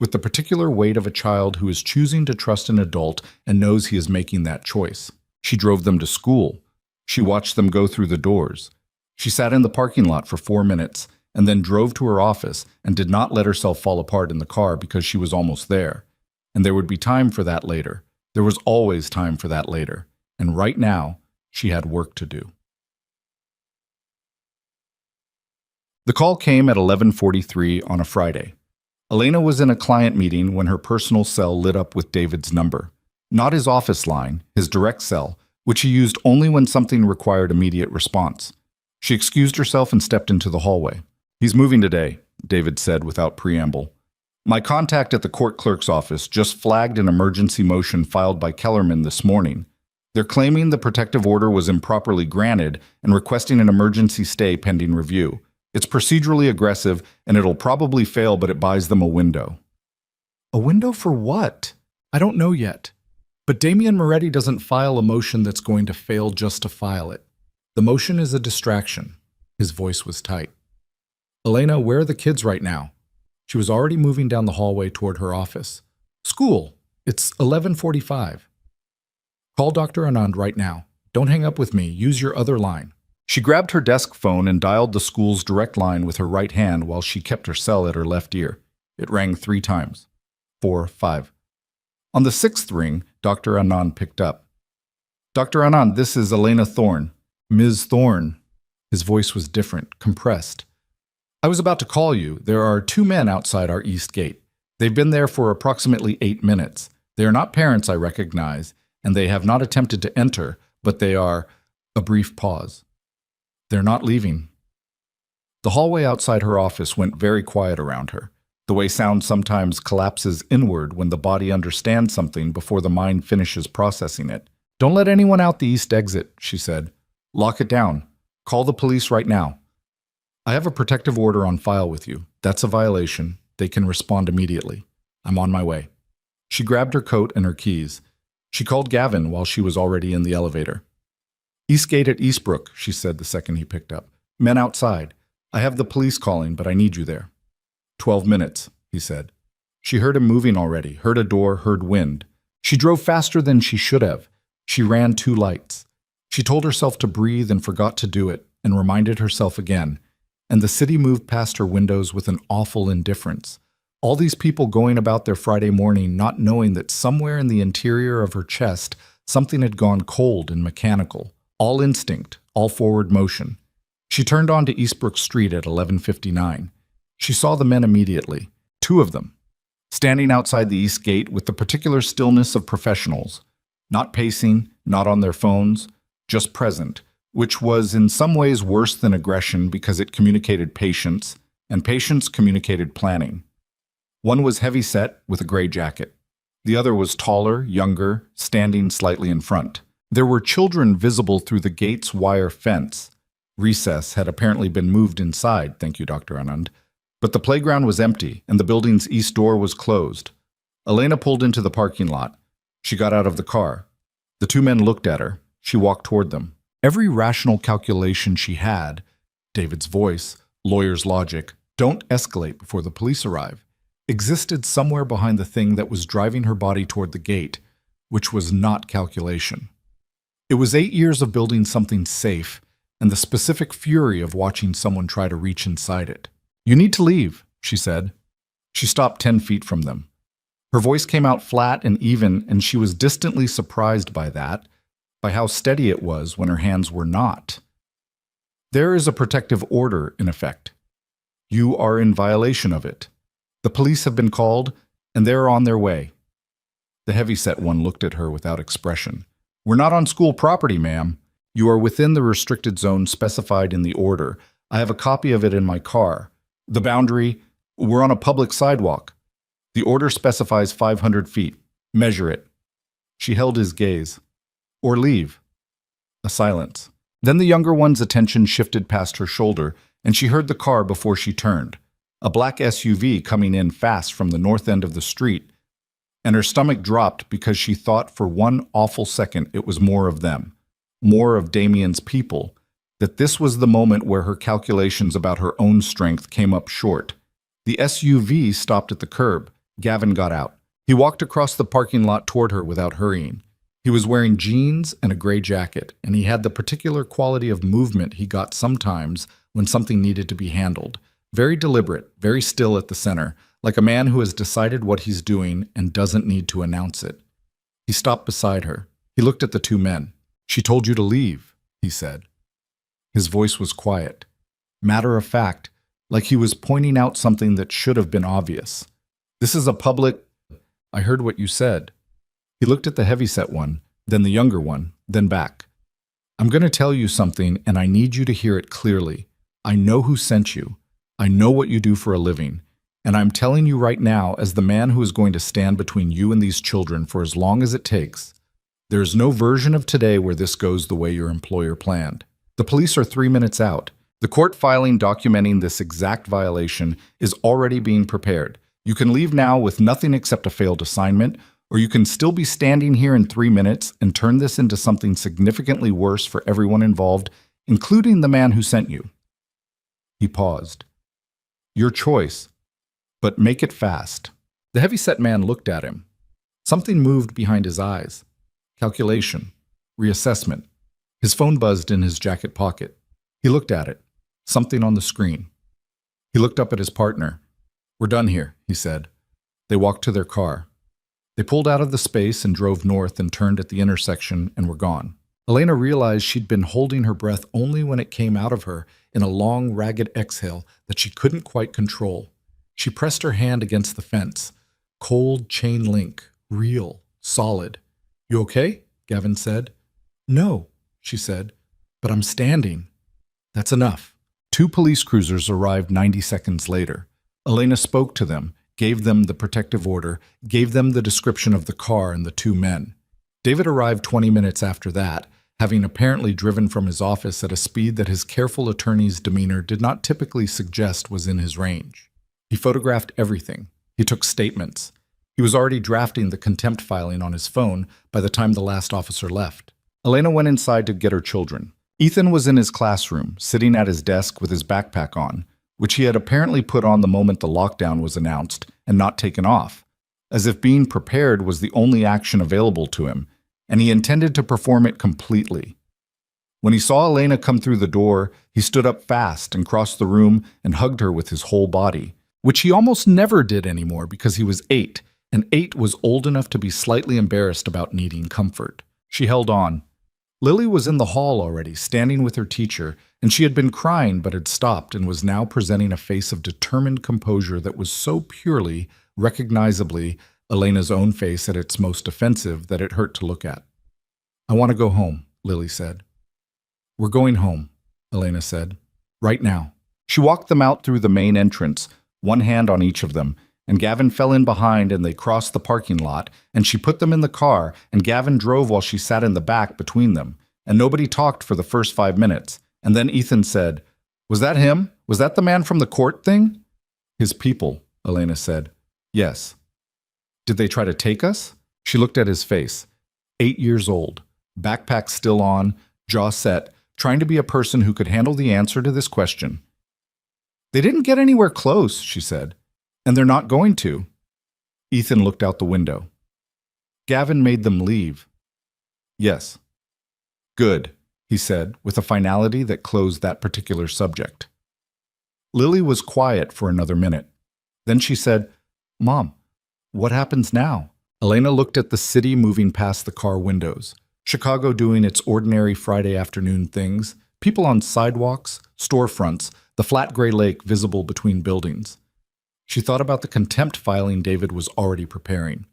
with the particular weight of a child who is choosing to trust an adult and knows he is making that choice. She drove them to school. She watched them go through the doors. She sat in the parking lot for 4 minutes and then drove to her office and did not let herself fall apart in the car because she was almost there. And there would be time for that later. There was always time for that later. And right now, she had work to do. The call came at 11:43 on a Friday. Elena was in a client meeting when her personal cell lit up with David's number. Not his office line, his direct cell, which he used only when something required immediate response. She excused herself and stepped into the hallway. "He's moving today," David said without preamble. "My contact at the court clerk's office just flagged an emergency motion filed by Kellerman this morning. They're claiming the protective order was improperly granted and requesting an emergency stay pending review. It's procedurally aggressive, and it'll probably fail, but it buys them a window." "A window for what?" "I don't know yet. But Damien Moretti doesn't file a motion that's going to fail just to file it. The motion is a distraction." His voice was tight. "Elena, where are the kids right now?" She was already moving down the hallway toward her office. "School. It's 11:45. Call Dr. Anand right now. Don't hang up with me. Use your other line." She grabbed her desk phone and dialed the school's direct line with her right hand while she kept her cell at her left ear. It rang 3 times. 4, 5. On the 6th ring, Dr. Anand picked up. "Dr. Anand, this is Elena Thorne." "Ms. Thorne." His voice was different, compressed. "I was about to call you. There are 2 men outside our east gate. They've been there for approximately 8 minutes. They are not parents, I recognize, and they have not attempted to enter, but they are—" A brief pause. "They're not leaving." The hallway outside her office went very quiet around her, the way sound sometimes collapses inward when the body understands something before the mind finishes processing it. "Don't let anyone out the east exit," she said. "Lock it down. Call the police right now." I have a protective order on file with you. That's a violation. They can respond immediately. I'm on my way. She grabbed her coat and her keys. She called Gavin while she was already in the elevator. Eastgate at Eastbrook, she said the second he picked up. Men outside. I have the police calling, but I need you there. 12 minutes, he said. She heard him moving already, heard a door, heard wind. She drove faster than she should have. She ran 2 lights. She told herself to breathe and forgot to do it, and reminded herself again. And the city moved past her windows with an awful indifference. All these people going about their Friday morning not knowing that somewhere in the interior of her chest something had gone cold and mechanical, all instinct, all forward motion. She turned onto Eastbrook Street at 11:59. She saw the men immediately, 2 of them, standing outside the East Gate with the particular stillness of professionals, not pacing, not on their phones, just present, which was in some ways worse than aggression because it communicated patience, and patience communicated planning. One was heavy-set with a gray jacket. The other was taller, younger, standing slightly in front. There were children visible through the gate's wire fence. Recess had apparently been moved inside, thank you, Dr. Anand. But the playground was empty, and the building's east door was closed. Elena pulled into the parking lot. She got out of the car. The 2 men looked at her. She walked toward them. Every rational calculation she had, David's voice, lawyer's logic, don't escalate before the police arrive, existed somewhere behind the thing that was driving her body toward the gate, which was not calculation. It was 8 years of building something safe, and the specific fury of watching someone try to reach inside it. You need to leave, she said. She stopped 10 feet from them. Her voice came out flat and even, and she was distantly surprised by that, by how steady it was when her hands were not. There is a protective order, in effect. You are in violation of it. The police have been called, and they're on their way. The heavy-set one looked at her without expression. We're not on school property, ma'am. You are within the restricted zone specified in the order. I have a copy of it in my car. The boundary, we're on a public sidewalk. The order specifies 500 feet. Measure it. She held his gaze. Or leave. A silence. Then the younger one's attention shifted past her shoulder, and she heard the car before she turned. A black SUV coming in fast from the north end of the street, and her stomach dropped because she thought for one awful second it was more of them, more of Damien's people, that this was the moment where her calculations about her own strength came up short. The SUV stopped at the curb. Gavin got out. He walked across the parking lot toward her without hurrying. He was wearing jeans and a gray jacket, and he had the particular quality of movement he got sometimes when something needed to be handled. Very deliberate, very still at the center, like a man who has decided what he's doing and doesn't need to announce it. He stopped beside her. He looked at the 2 men. She told you to leave, he said. His voice was quiet, matter of fact, like he was pointing out something that should have been obvious. This is a public... I heard what you said. He looked at the heavy-set one, then the younger one, then back. I'm going to tell you something, and I need you to hear it clearly. I know who sent you. I know what you do for a living. And I'm telling you right now, as the man who is going to stand between you and these children for as long as it takes, there is no version of today where this goes the way your employer planned. The police are 3 minutes out. The court filing documenting this exact violation is already being prepared. You can leave now with nothing except a failed assignment, or you can still be standing here in 3 minutes and turn this into something significantly worse for everyone involved, including the man who sent you. He paused. Your choice, but make it fast. The heavy-set man looked at him. Something moved behind his eyes. Calculation. Reassessment. His phone buzzed in his jacket pocket. He looked at it. Something on the screen. He looked up at his partner. We're done here, he said. They walked to their car. They pulled out of the space and drove north and turned at the intersection and were gone. Elena realized she'd been holding her breath only when it came out of her in a long, ragged exhale that she couldn't quite control. She pressed her hand against the fence. Cold chain link. Real. Solid. You okay? Gavin said. No, she said, but I'm standing. That's enough. 2 police cruisers arrived 90 seconds later. Elena spoke to them, gave them the protective order, gave them the description of the car and the 2 men. David arrived 20 minutes after that, having apparently driven from his office at a speed that his careful attorney's demeanor did not typically suggest was in his range. He photographed everything. He took statements. He was already drafting the contempt filing on his phone by the time the last officer left. Elena went inside to get her children. Ethan was in his classroom, sitting at his desk with his backpack on, which he had apparently put on the moment the lockdown was announced and not taken off, as if being prepared was the only action available to him, and he intended to perform it completely. When he saw Elena come through the door, he stood up fast and crossed the room and hugged her with his whole body, which he almost never did anymore because he was 8, and 8 was old enough to be slightly embarrassed about needing comfort. She held on. Lily was in the hall already, standing with her teacher, and she had been crying but had stopped and was now presenting a face of determined composure that was so purely, recognizably, Elena's own face at its most offensive that it hurt to look at. "I want to go home," Lily said. "We're going home," Elena said. "Right now." She walked them out through the main entrance, one hand on each of them, and Gavin fell in behind and they crossed the parking lot, and she put them in the car, and Gavin drove while she sat in the back between them, and nobody talked for the first 5 minutes, and then Ethan said, "Was that him? Was that the man from the court thing?" "His people," Elena said. "Yes." "Did they try to take us?" She looked at his face. 8 years old, backpack still on, jaw set, trying to be a person who could handle the answer to this question. "They didn't get anywhere close," she said. "And they're not going to." Ethan looked out the window. "Gavin made them leave." "Yes." "Good," he said, with a finality that closed that particular subject. Lily was quiet for another minute. Then she said, "Mom, what happens now?" Elena looked at the city moving past the car windows. Chicago doing its ordinary Friday afternoon things, people on sidewalks, storefronts, the flat gray lake visible between buildings. She thought about the contempt filing David was already preparing.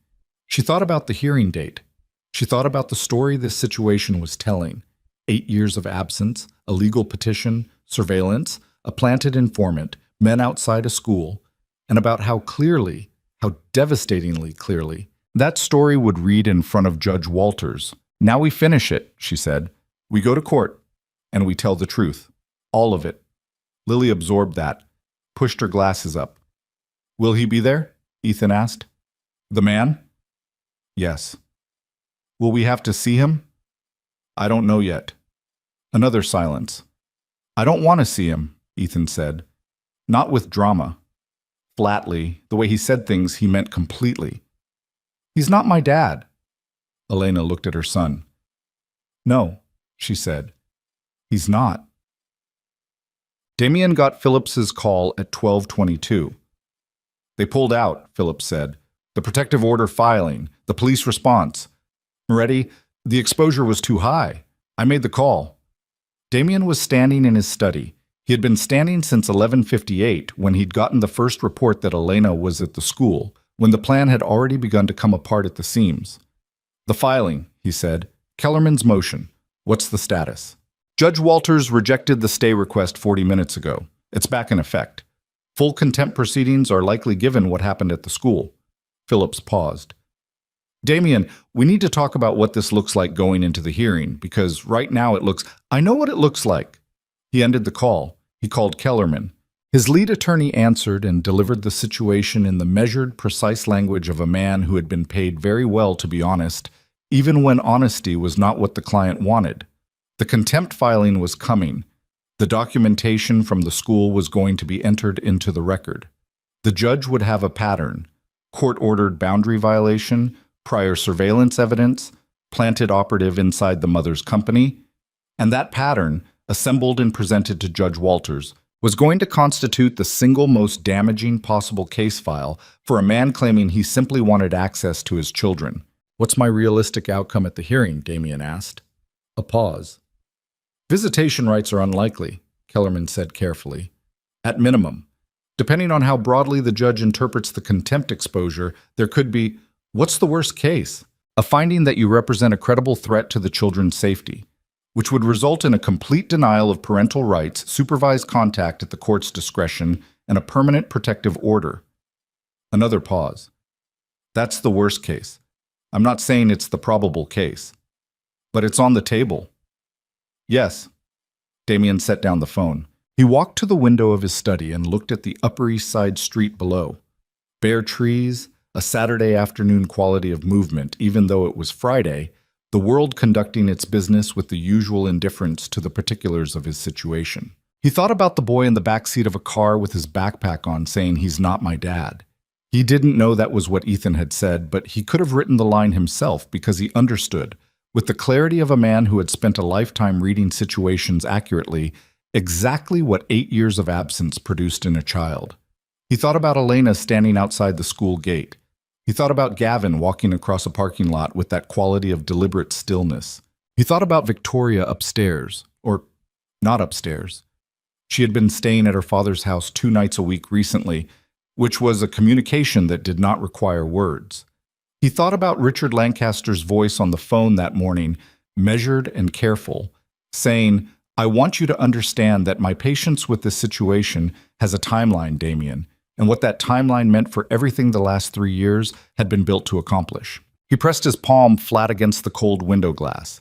She thought about the hearing date. She thought about the story this situation was telling. 8 years of absence, a legal petition, surveillance, a planted informant, men outside a school, and about how clearly, how devastatingly clearly, that story would read in front of Judge Walters. "Now we finish it," she said. "We go to court, and we tell the truth. All of it." Lily absorbed that, pushed her glasses up. "Will he be there?" Ethan asked. "The man?" "Yes." "Will we have to see him?" "I don't know yet." Another silence. "I don't want to see him," Ethan said. "Not with drama." Flatly, the way he said things he meant completely. "He's not my dad." Elena looked at her son. "No," she said. "He's not." Damien got Phillips's call at 12:22. "They pulled out," Phillips said. "The protective order filing, the police response. Moretti, the exposure was too high. I made the call." Damien was standing in his study. He had been standing since 11:58 when he'd gotten the first report that Elena was at the school, when the plan had already begun to come apart at the seams. "The filing," he said. "Kellerman's motion. What's the status?" "Judge Walters rejected the stay request 40 minutes ago. It's back in effect. Full contempt proceedings are likely given what happened at the school." Phillips paused. "Damien, we need to talk about what this looks like going into the hearing, because right now it looks—" "I know what it looks like." He ended the call. He called Kellerman. His lead attorney answered and delivered the situation in the measured, precise language of a man who had been paid very well to be honest, even when honesty was not what the client wanted. The contempt filing was coming. The documentation from the school was going to be entered into the record. The judge would have a pattern: court-ordered boundary violation, prior surveillance evidence, planted operative inside the mother's company, and that pattern, assembled and presented to Judge Walters, was going to constitute the single most damaging possible case file for a man claiming he simply wanted access to his children. "What's my realistic outcome at the hearing?" Damien asked. A pause. "Visitation rights are unlikely," Kellerman said carefully. "At minimum. Depending on how broadly the judge interprets the contempt exposure, there could be— what's the worst case? A finding that you represent a credible threat to the children's safety, which would result in a complete denial of parental rights, supervised contact at the court's discretion, and a permanent protective order." Another pause. "That's the worst case. I'm not saying it's the probable case. But it's on the table." Yes. Damien set down the phone. He walked to the window of his study and looked at the Upper East Side street below. Bare trees, a Saturday afternoon quality of movement, even though it was Friday, the world conducting its business with the usual indifference to the particulars of his situation. He thought about the boy in the backseat of a car with his backpack on saying, "He's not my dad." He didn't know that was what Ethan had said, but he could have written the line himself because he understood, with the clarity of a man who had spent a lifetime reading situations accurately, exactly what 8 years of absence produced in a child. He thought about Elena standing outside the school gate. He thought about Gavin walking across a parking lot with that quality of deliberate stillness. He thought about Victoria upstairs, or not upstairs. She had been staying at her father's house 2 nights a week recently, which was a communication that did not require words. He thought about Richard Lancaster's voice on the phone that morning, measured and careful, saying, "I want you to understand that my patience with this situation has a timeline, Damien, and what that timeline meant for everything the last 3 years had been built to accomplish." He pressed his palm flat against the cold window glass.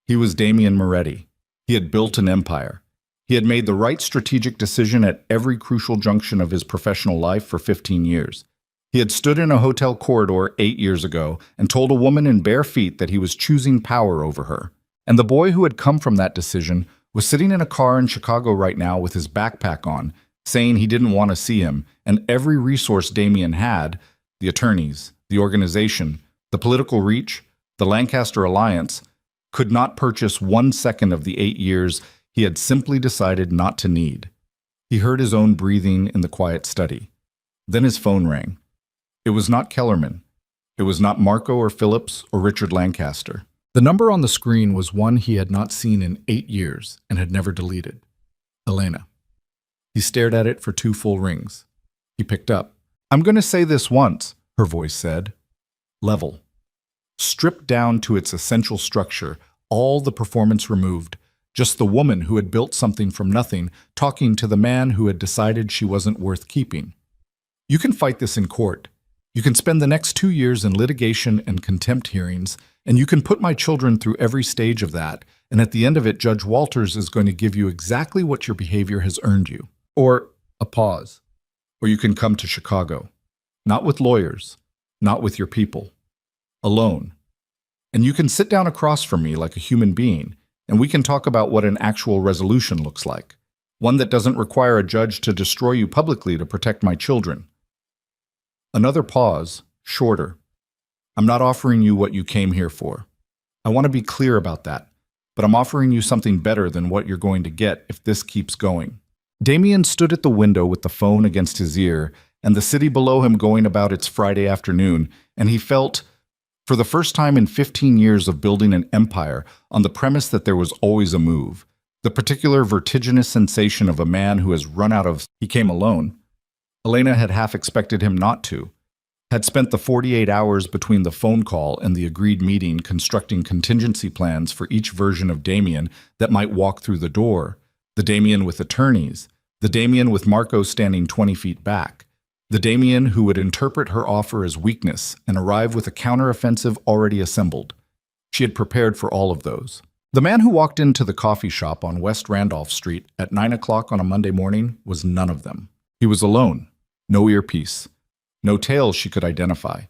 He was Damien Moretti. He had built an empire. He had made the right strategic decision at every crucial junction of his professional life for 15 years. He had stood in a hotel corridor 8 years ago and told a woman in bare feet that he was choosing power over her. And the boy who had come from that decision was sitting in a car in Chicago right now with his backpack on, saying he didn't want to see him, and every resource Damien had, the attorneys, the organization, the political reach, the Lancaster Alliance, could not purchase 1 second of the 8 years he had simply decided not to need. He heard his own breathing in the quiet study. Then his phone rang. It was not Kellerman. It was not Marco or Phillips or Richard Lancaster. The number on the screen was one he had not seen in 8 years and had never deleted. Elena. He stared at it for 2 full rings. He picked up. "I'm going to say this once," her voice said. Level. Stripped down to its essential structure, all the performance removed, just the woman who had built something from nothing talking to the man who had decided she wasn't worth keeping. "You can fight this in court. You can spend the next 2 years in litigation and contempt hearings, and you can put my children through every stage of that, and at the end of it, Judge Walters is going to give you exactly what your behavior has earned you." Or a pause. "Or you can come to Chicago. Not with lawyers, not with your people. Alone. And you can sit down across from me like a human being, and we can talk about what an actual resolution looks like. One that doesn't require a judge to destroy you publicly to protect my children." Another pause, shorter. "I'm not offering you what you came here for. I want to be clear about that, but I'm offering you something better than what you're going to get if this keeps going." Damien stood at the window with the phone against his ear and the city below him going about its Friday afternoon, and he felt, for the first time in 15 years of building an empire on the premise that there was always a move, the particular vertiginous sensation of a man who has run out of... He came alone. Elena had half expected him not to, had spent the 48 hours between the phone call and the agreed meeting constructing contingency plans for each version of Damien that might walk through the door, the Damien with attorneys, the Damien with Marco standing 20 feet back, the Damien who would interpret her offer as weakness and arrive with a counteroffensive already assembled. She had prepared for all of those. The man who walked into the coffee shop on West Randolph Street at 9 o'clock on a Monday morning was none of them. He was alone, no earpiece, no tail she could identify.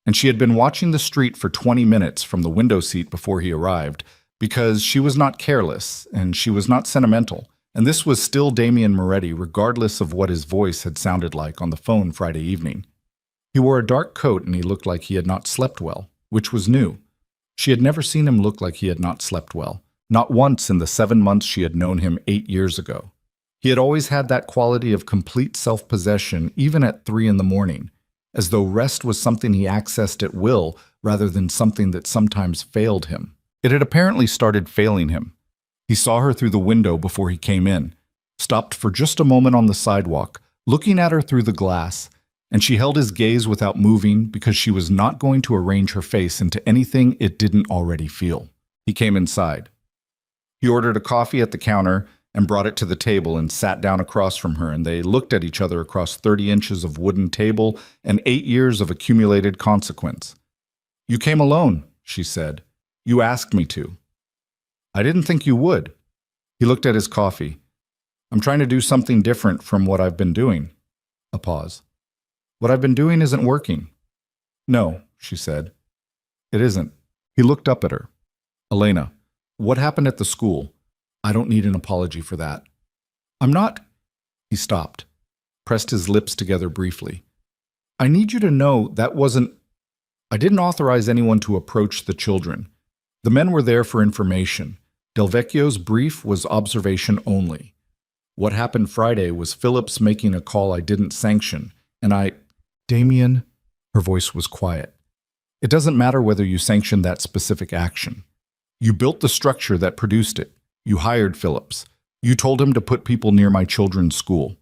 And she had been watching the street for 20 minutes from the window seat before he arrived, because she was not careless and she was not sentimental, and this was still Damien Moretti regardless of what his voice had sounded like on the phone Friday evening. He wore a dark coat and he looked like he had not slept well, which was new. She had never seen him look like he had not slept well, not once in the 7 months she had known him 8 years ago. He had always had that quality of complete self-possession even at 3 in the morning, as though rest was something he accessed at will rather than something that sometimes failed him. It had apparently started failing him. He saw her through the window before he came in, stopped for just a moment on the sidewalk, looking at her through the glass, and she held his gaze without moving because she was not going to arrange her face into anything it didn't already feel. He came inside. He ordered a coffee at the counter and brought it to the table and sat down across from her, and they looked at each other across 30 inches of wooden table and 8 years of accumulated consequence. "You came alone," she said. "You asked me to." "I didn't think you would." He looked at his coffee. I'm trying to do something different from what I've been doing. A pause. What I've been doing isn't working. No, she said. It isn't. He looked up at her. Elena, what happened at the school? I don't need an apology for that. I'm not. He stopped, pressed his lips together briefly. I need you to know that wasn't. I didn't authorize anyone to approach the children. The men were there for information. Del Vecchio's brief was observation only. What happened Friday was Phillips making a call I didn't sanction, and I... Damien, her voice was quiet. It doesn't matter whether you sanctioned that specific action. You built the structure that produced it. You hired Phillips. You told him to put people near my children's school.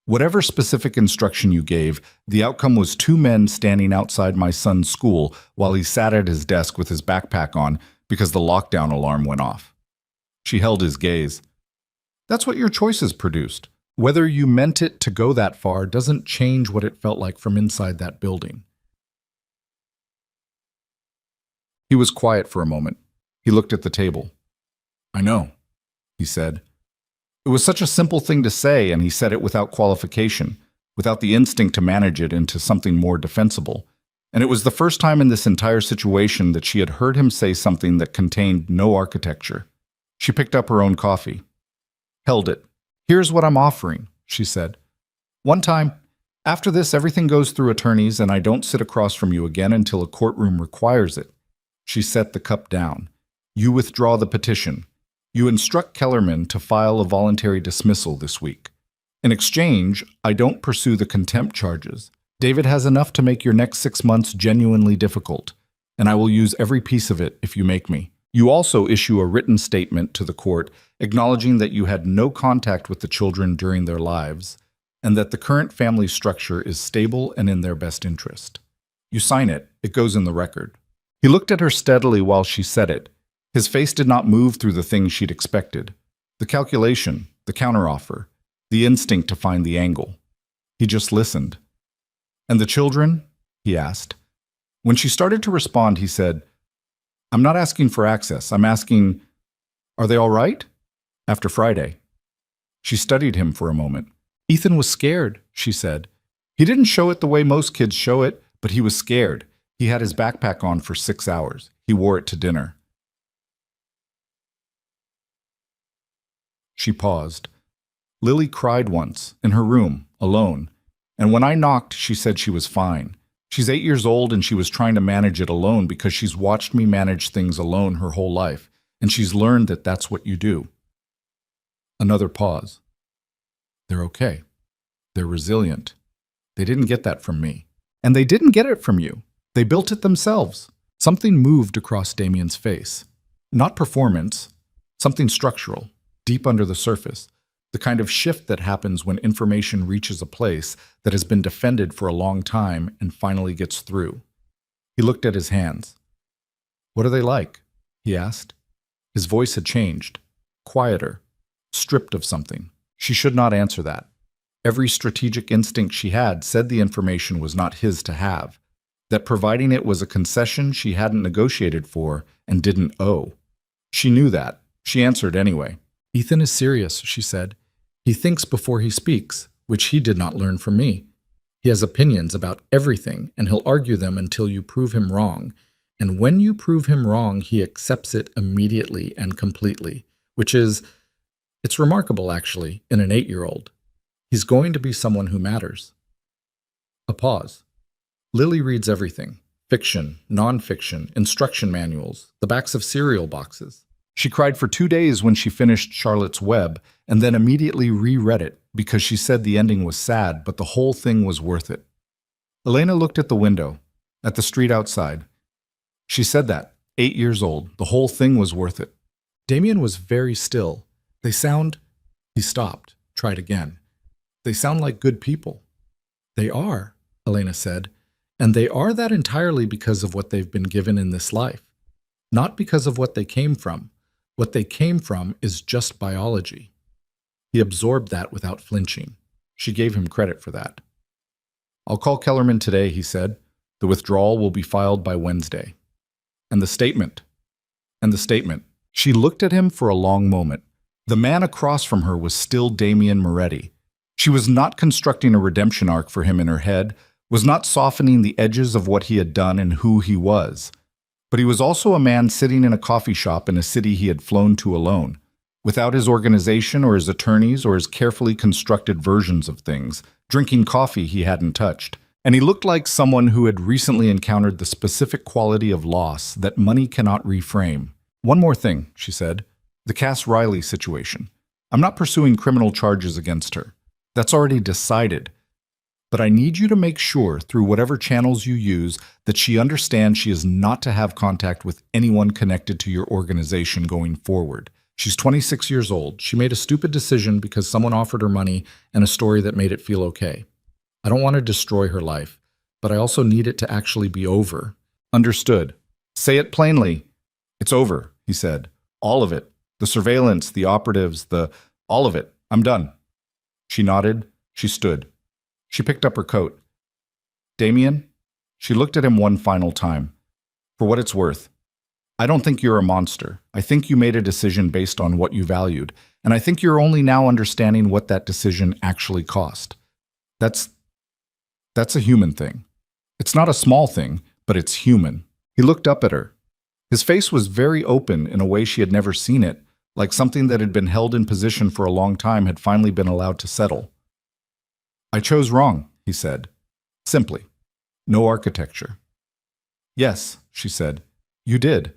Whatever specific instruction you gave, the outcome was two men standing outside my son's school while he sat at his desk with his backpack on because the lockdown alarm went off. She held his gaze. That's what your choices produced. Whether you meant it to go that far doesn't change what it felt like from inside that building. He was quiet for a moment. He looked at the table. I know, he said. It was such a simple thing to say, and he said it without qualification, without the instinct to manage it into something more defensible. And it was the first time in this entire situation that she had heard him say something that contained no architecture. She picked up her own coffee. Held it. Here's what I'm offering, she said. One time, after this, everything goes through attorneys, and I don't sit across from you again until a courtroom requires it. She set the cup down. You withdraw the petition. You instruct Kellerman to file a voluntary dismissal this week. In exchange, I don't pursue the contempt charges. David has enough to make your next 6 months genuinely difficult, and I will use every piece of it if you make me. You also issue a written statement to the court acknowledging that you had no contact with the children during their lives and that the current family structure is stable and in their best interest. You sign it. It goes in the record. He looked at her steadily while she said it. His face did not move through the things she'd expected. The calculation, the counteroffer, the instinct to find the angle. He just listened. And the children? He asked. When she started to respond, he said, I'm not asking for access. I'm asking, are they all right? After Friday. She studied him for a moment. Ethan was scared, she said. He didn't show it the way most kids show it, but he was scared. He had his backpack on for 6 hours. He wore it to dinner. She paused. Lily cried once, in her room, alone. And when I knocked, she said she was fine. She's 8 years old and she was trying to manage it alone because she's watched me manage things alone her whole life, and she's learned that that's what you do. Another pause. They're okay. They're resilient. They didn't get that from me. And they didn't get it from you. They built it themselves. Something moved across Damien's face. Not performance, something structural, deep under the surface. The kind of shift that happens when information reaches a place that has been defended for a long time and finally gets through. He looked at his hands. What are they like? He asked. His voice had changed. Quieter. Stripped of something. She should not answer that. Every strategic instinct she had said the information was not his to have, that providing it was a concession she hadn't negotiated for and didn't owe. She knew that. She answered anyway. Ethan is serious, she said. He thinks before he speaks, which he did not learn from me. He has opinions about everything, and he'll argue them until you prove him wrong. And when you prove him wrong, he accepts it immediately and completely, which is, it's remarkable, actually, in an 8-year-old. He's going to be someone who matters. A pause. Lily reads everything. Fiction, non-fiction, instruction manuals, the backs of cereal boxes. She cried for 2 days when she finished Charlotte's Web, and then immediately reread it because she said the ending was sad, but the whole thing was worth it. Elena looked at the window, at the street outside. She said that, 8 years old, the whole thing was worth it. Damien was very still. They sound... He stopped, tried again. They sound like good people. They are, Elena said, and they are that entirely because of what they've been given in this life, not because of what they came from. What they came from is just biology. He absorbed that without flinching. She gave him credit for that. I'll call Kellerman today, he said. The withdrawal will be filed by Wednesday. And the statement. She looked at him for a long moment. The man across from her was still Damian Moretti. She was not constructing a redemption arc for him in her head, was not softening the edges of what he had done and who he was. But he was also a man sitting in a coffee shop in a city he had flown to alone, without his organization or his attorneys or his carefully constructed versions of things, drinking coffee he hadn't touched. And he looked like someone who had recently encountered the specific quality of loss that money cannot reframe. "One more thing," she said. "The Cass Riley situation. I'm not pursuing criminal charges against her. That's already decided. But I need you to make sure, through whatever channels you use, that she understands she is not to have contact with anyone connected to your organization going forward. She's 26 years old. She made a stupid decision because someone offered her money and a story that made it feel okay. I don't want to destroy her life, but I also need it to actually be over." "Understood. Say it plainly." "It's over," he said. "All of it. The surveillance, the operatives, all of it. I'm done." She nodded. She stood. She picked up her coat. "Damian?" She looked at him one final time. "For what it's worth, I don't think you're a monster. I think you made a decision based on what you valued, and I think you're only now understanding what that decision actually cost. That's a human thing. It's not a small thing, but it's human." He looked up at her. His face was very open in a way she had never seen it, like something that had been held in position for a long time had finally been allowed to settle. "I chose wrong," he said. Simply. No architecture. "Yes," she said. "You did."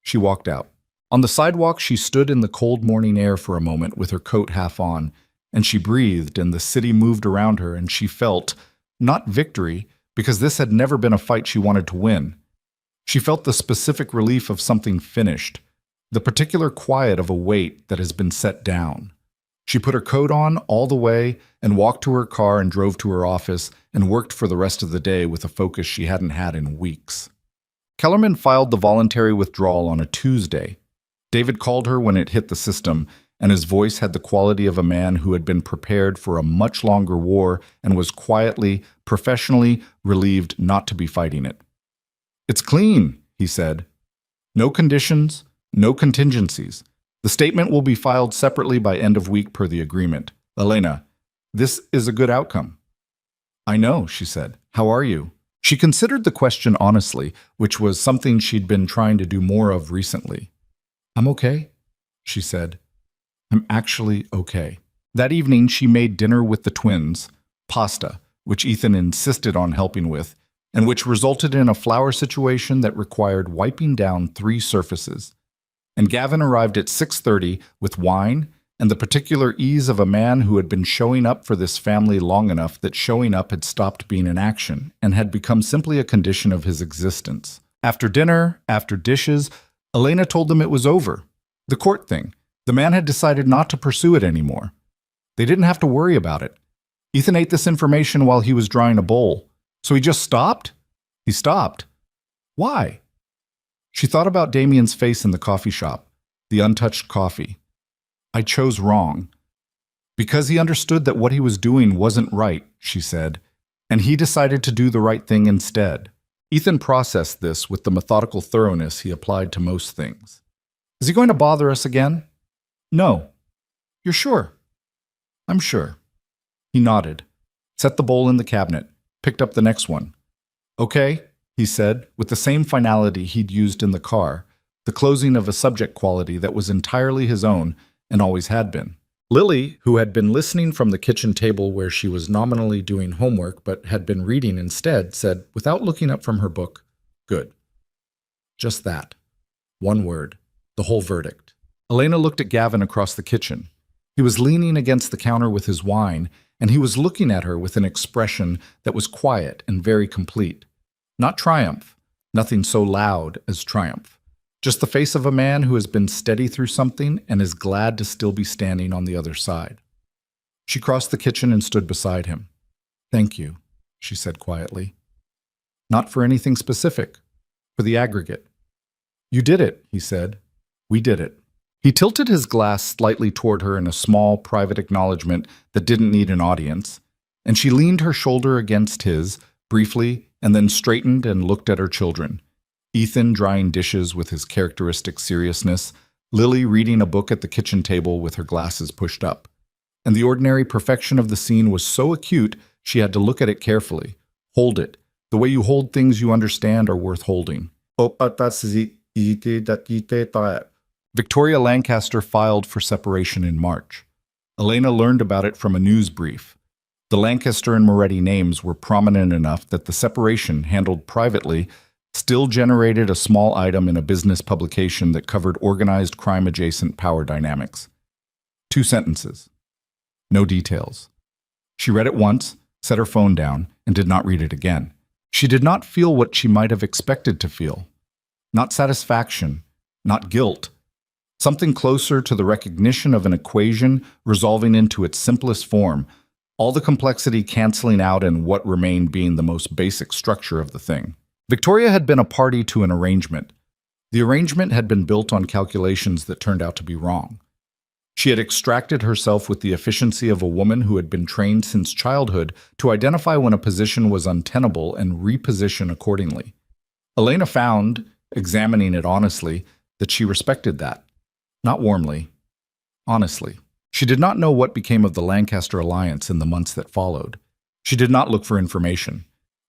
She walked out. On the sidewalk, she stood in the cold morning air for a moment with her coat half on, and she breathed, and the city moved around her, and she felt, not victory, because this had never been a fight she wanted to win. She felt the specific relief of something finished, the particular quiet of a weight that has been set down. She put her coat on all the way and walked to her car and drove to her office and worked for the rest of the day with a focus she hadn't had in weeks. Kellerman filed the voluntary withdrawal on a Tuesday. David called her when it hit the system, and his voice had the quality of a man who had been prepared for a much longer war and was quietly, professionally relieved not to be fighting it. "It's clean," he said. "No conditions, no contingencies. The statement will be filed separately by end of week per the agreement. Elena, this is a good outcome." "I know," she said. "How are you?" She considered the question honestly, which was something she'd been trying to do more of recently. "I'm okay," she said. "I'm actually okay." That evening, she made dinner with the twins, pasta, which Ethan insisted on helping with, and which resulted in a flour situation that required wiping down 3 surfaces. And Gavin arrived at 6:30 with wine and the particular ease of a man who had been showing up for this family long enough that showing up had stopped being an action and had become simply a condition of his existence. After dinner, after dishes, Elena told them it was over. The court thing. The man had decided not to pursue it anymore. They didn't have to worry about it. Ethan ate this information while he was drying a bowl. So he just stopped? He stopped. Why? She thought about Damian's face in the coffee shop, the untouched coffee. "I chose wrong." Because he understood that what he was doing wasn't right, she said, and he decided to do the right thing instead. Ethan processed this with the methodical thoroughness he applied to most things. "Is he going to bother us again?" "No." "You're sure?" "I'm sure." He nodded, set the bowl in the cabinet, picked up the next one. "Okay," he said, with the same finality he'd used in the car, the closing of a subject quality that was entirely his own and always had been. Lily, who had been listening from the kitchen table where she was nominally doing homework but had been reading instead, said, without looking up from her book, "Good." Just that. One word. The whole verdict. Elena looked at Gavin across the kitchen. He was leaning against the counter with his wine, and he was looking at her with an expression that was quiet and very complete. Not triumph. Nothing so loud as triumph. Just the face of a man who has been steady through something and is glad to still be standing on the other side. She crossed the kitchen and stood beside him. "Thank you," she said quietly. "Not for anything specific. For the aggregate." "You did it," he said. "We did it." He tilted his glass slightly toward her in a small, private acknowledgement that didn't need an audience, and she leaned her shoulder against his, briefly, and then straightened and looked at her children. Ethan drying dishes with his characteristic seriousness, Lily reading a book at the kitchen table with her glasses pushed up. And the ordinary perfection of the scene was so acute she had to look at it carefully. Hold it. The way you hold things you understand are worth holding. Victoria Lancaster filed for separation in March. Elena learned about it from a news brief. The Lancaster and Moretti names were prominent enough that the separation, handled privately, still generated a small item in a business publication that covered organized crime-adjacent power dynamics. 2 sentences. No details. She read it once, set her phone down, and did not read it again. She did not feel what she might have expected to feel. Not satisfaction, not guilt. Something closer to the recognition of an equation resolving into its simplest form, all the complexity canceling out and what remained being the most basic structure of the thing. Victoria had been a party to an arrangement. The arrangement had been built on calculations that turned out to be wrong. She had extracted herself with the efficiency of a woman who had been trained since childhood to identify when a position was untenable and reposition accordingly. Elena found, examining it honestly, that she respected that. Not warmly, honestly. She did not know what became of the Lancaster alliance in the months that followed. She did not look for information.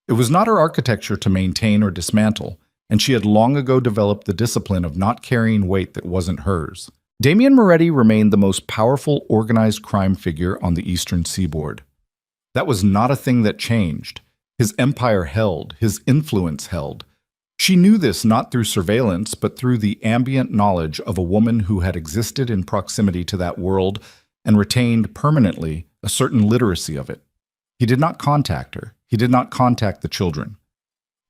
It was not her architecture to maintain or dismantle, and she had long ago developed the discipline of not carrying weight that wasn't hers. Damian Moretti remained the most powerful organized crime figure on the eastern seaboard. That was not a thing that changed. His empire held, his influence held. She knew this not through surveillance, but through the ambient knowledge of a woman who had existed in proximity to that world and retained permanently a certain literacy of it. He did not contact her. He did not contact the children.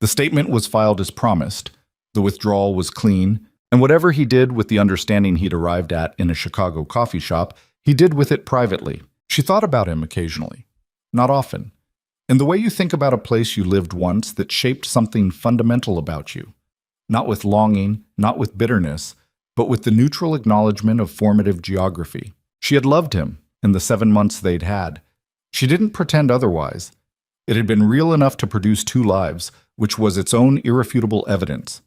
The statement was filed as promised. The withdrawal was clean, and whatever he did with the understanding he'd arrived at in a Chicago coffee shop, he did with it privately. She thought about him occasionally. Not often. In the way you think about a place you lived once that shaped something fundamental about you. Not with longing, not with bitterness, but with the neutral acknowledgement of formative geography. She had loved him in the 7 months they'd had. She didn't pretend otherwise. It had been real enough to produce 2 lives, which was its own irrefutable evidence.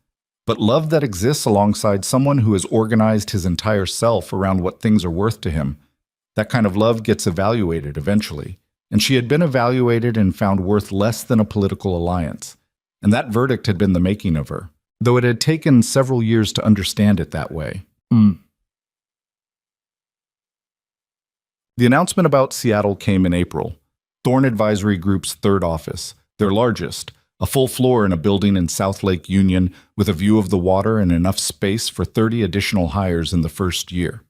But love that exists alongside someone who has organized his entire self around what things are worth to him, that kind of love gets evaluated eventually. And she had been evaluated and found worth less than a political alliance. And that verdict had been the making of her, though it had taken several years to understand it that way. The announcement about Seattle came in April. Thorn Advisory Group's 3rd office, their largest, a full floor in a building in South Lake Union with a view of the water and enough space for 30 additional hires in the first year.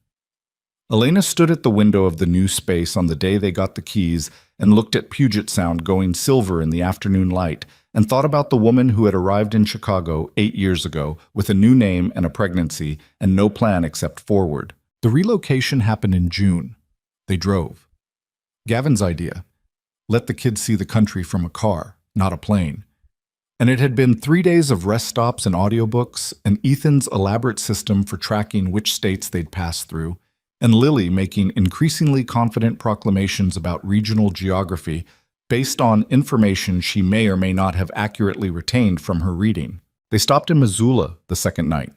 Elena stood at the window of the new space on the day they got the keys and looked at Puget Sound going silver in the afternoon light and thought about the woman who had arrived in Chicago 8 years ago with a new name and a pregnancy and no plan except forward. The relocation happened in June. They drove. Gavin's idea. Let the kids see the country from a car, not a plane. And it had been 3 days of rest stops and audiobooks, and Ethan's elaborate system for tracking which states they'd pass through, and Lily making increasingly confident proclamations about regional geography based on information she may or may not have accurately retained from her reading. They stopped in Missoula the second night,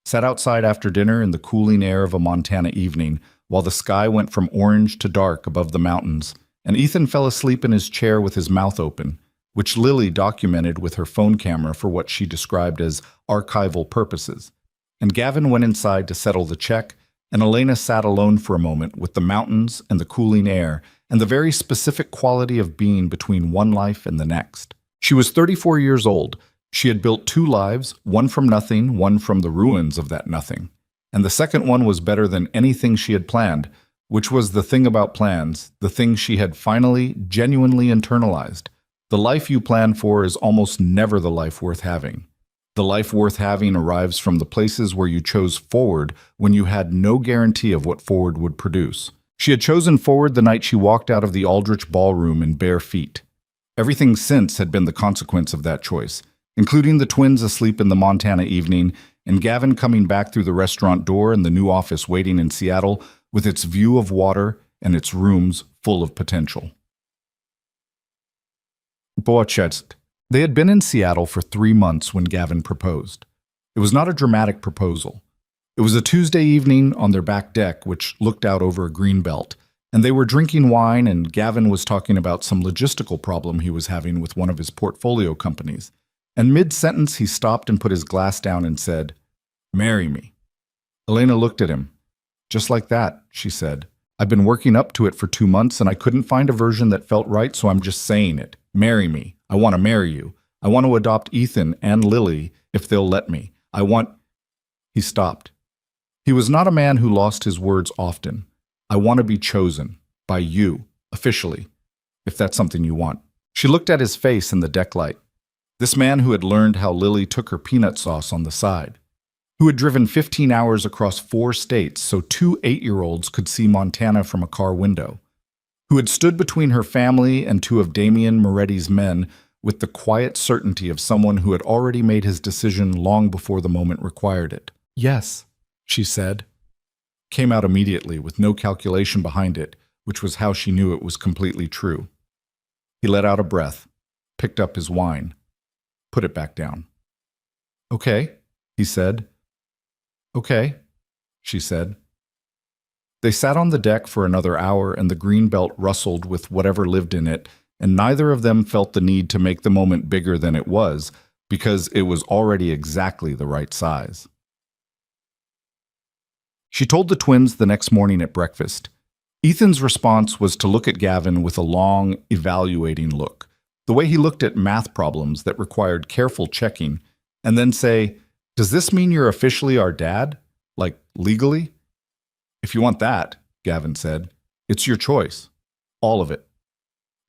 sat outside after dinner in the cooling air of a Montana evening while the sky went from orange to dark above the mountains, and Ethan fell asleep in his chair with his mouth open, which Lily documented with her phone camera for what she described as archival purposes. And Gavin went inside to settle the check, and Elena sat alone for a moment with the mountains and the cooling air and the very specific quality of being between one life and the next. She was 34 years old. She had built 2 lives, one from nothing, one from the ruins of that nothing. And the second one was better than anything she had planned, which was the thing about plans, the thing she had finally, genuinely internalized. The life you plan for is almost never the life worth having. The life worth having arrives from the places where you chose forward when you had no guarantee of what forward would produce. She had chosen forward the night she walked out of the Aldrich ballroom in bare feet. Everything since had been the consequence of that choice, including the twins asleep in the Montana evening and Gavin coming back through the restaurant door and the new office waiting in Seattle with its view of water and its rooms full of potential. They had been in Seattle for 3 months when Gavin proposed. It was not a dramatic proposal. It was a Tuesday evening on their back deck, which looked out over a green belt, and they were drinking wine, and Gavin was talking about some logistical problem he was having with one of his portfolio companies. And mid-sentence, he stopped and put his glass down and said, "Marry me." Elena looked at him. "Just like that," she said. "I've been working up to it for 2 months, and I couldn't find a version that felt right, so I'm just saying it. Marry me. I want to marry you. I want to adopt Ethan and Lily if they'll let me. I want—" He stopped. He was not a man who lost his words often. "I want to be chosen. By you. Officially. If that's something you want." She looked at his face in the deck light. This man who had learned how Lily took her peanut sauce on the side. Who had driven 15 hours across 4 states so 2 8-year-olds could see Montana from a car window. Who had stood between her family and 2 of Damian Moretti's men with the quiet certainty of someone who had already made his decision long before the moment required it. "Yes," she said. Came out immediately with no calculation behind it, which was how she knew it was completely true. He let out a breath, picked up his wine, put it back down. "Okay," he said. "Okay," she said. They sat on the deck for another hour, and the green belt rustled with whatever lived in it, and neither of them felt the need to make the moment bigger than it was, because it was already exactly the right size. She told the twins the next morning at breakfast. Ethan's response was to look at Gavin with a long, evaluating look, the way he looked at math problems that required careful checking, and then say, "Does this mean you're officially our dad? Like, legally?" "If you want that," Gavin said, "it's your choice. All of it."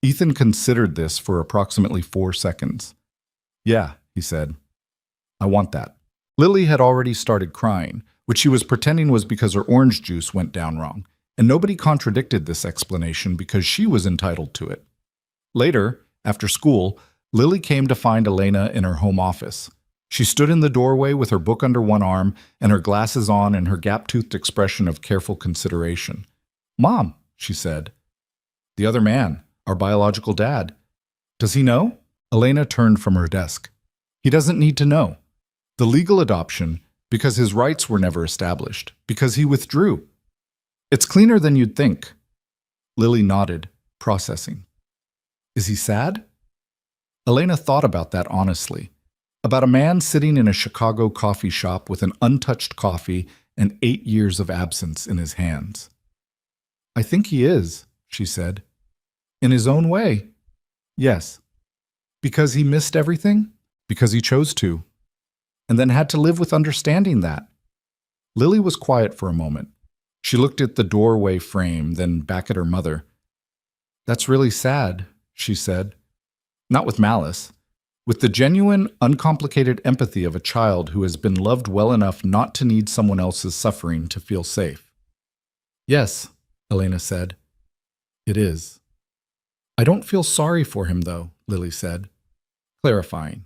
Ethan considered this for approximately 4 seconds. "Yeah," he said. "I want that." Lily had already started crying, which she was pretending was because her orange juice went down wrong, and nobody contradicted this explanation because she was entitled to it. Later, after school, Lily came to find Elena in her home office. She stood in the doorway with her book under one arm and her glasses on and her gap-toothed expression of careful consideration. "Mom," she said. "The other man, our biological dad. Does he know?" Elena turned from her desk. "He doesn't need to know. The legal adoption, because his rights were never established, because he withdrew. It's cleaner than you'd think." Lily nodded, processing. "Is he sad?" Elena thought about that honestly. About a man sitting in a Chicago coffee shop with an untouched coffee and 8 years of absence in his hands. "I think he is," she said. "In his own way. Yes. Because he missed everything? Because he chose to. And then had to live with understanding that." Lily was quiet for a moment. She looked at the doorway frame, then back at her mother. "That's really sad," she said. Not with malice. With the genuine, uncomplicated empathy of a child who has been loved well enough not to need someone else's suffering to feel safe. "Yes," Elena said. "It is." "I don't feel sorry for him, though," Lily said, clarifying.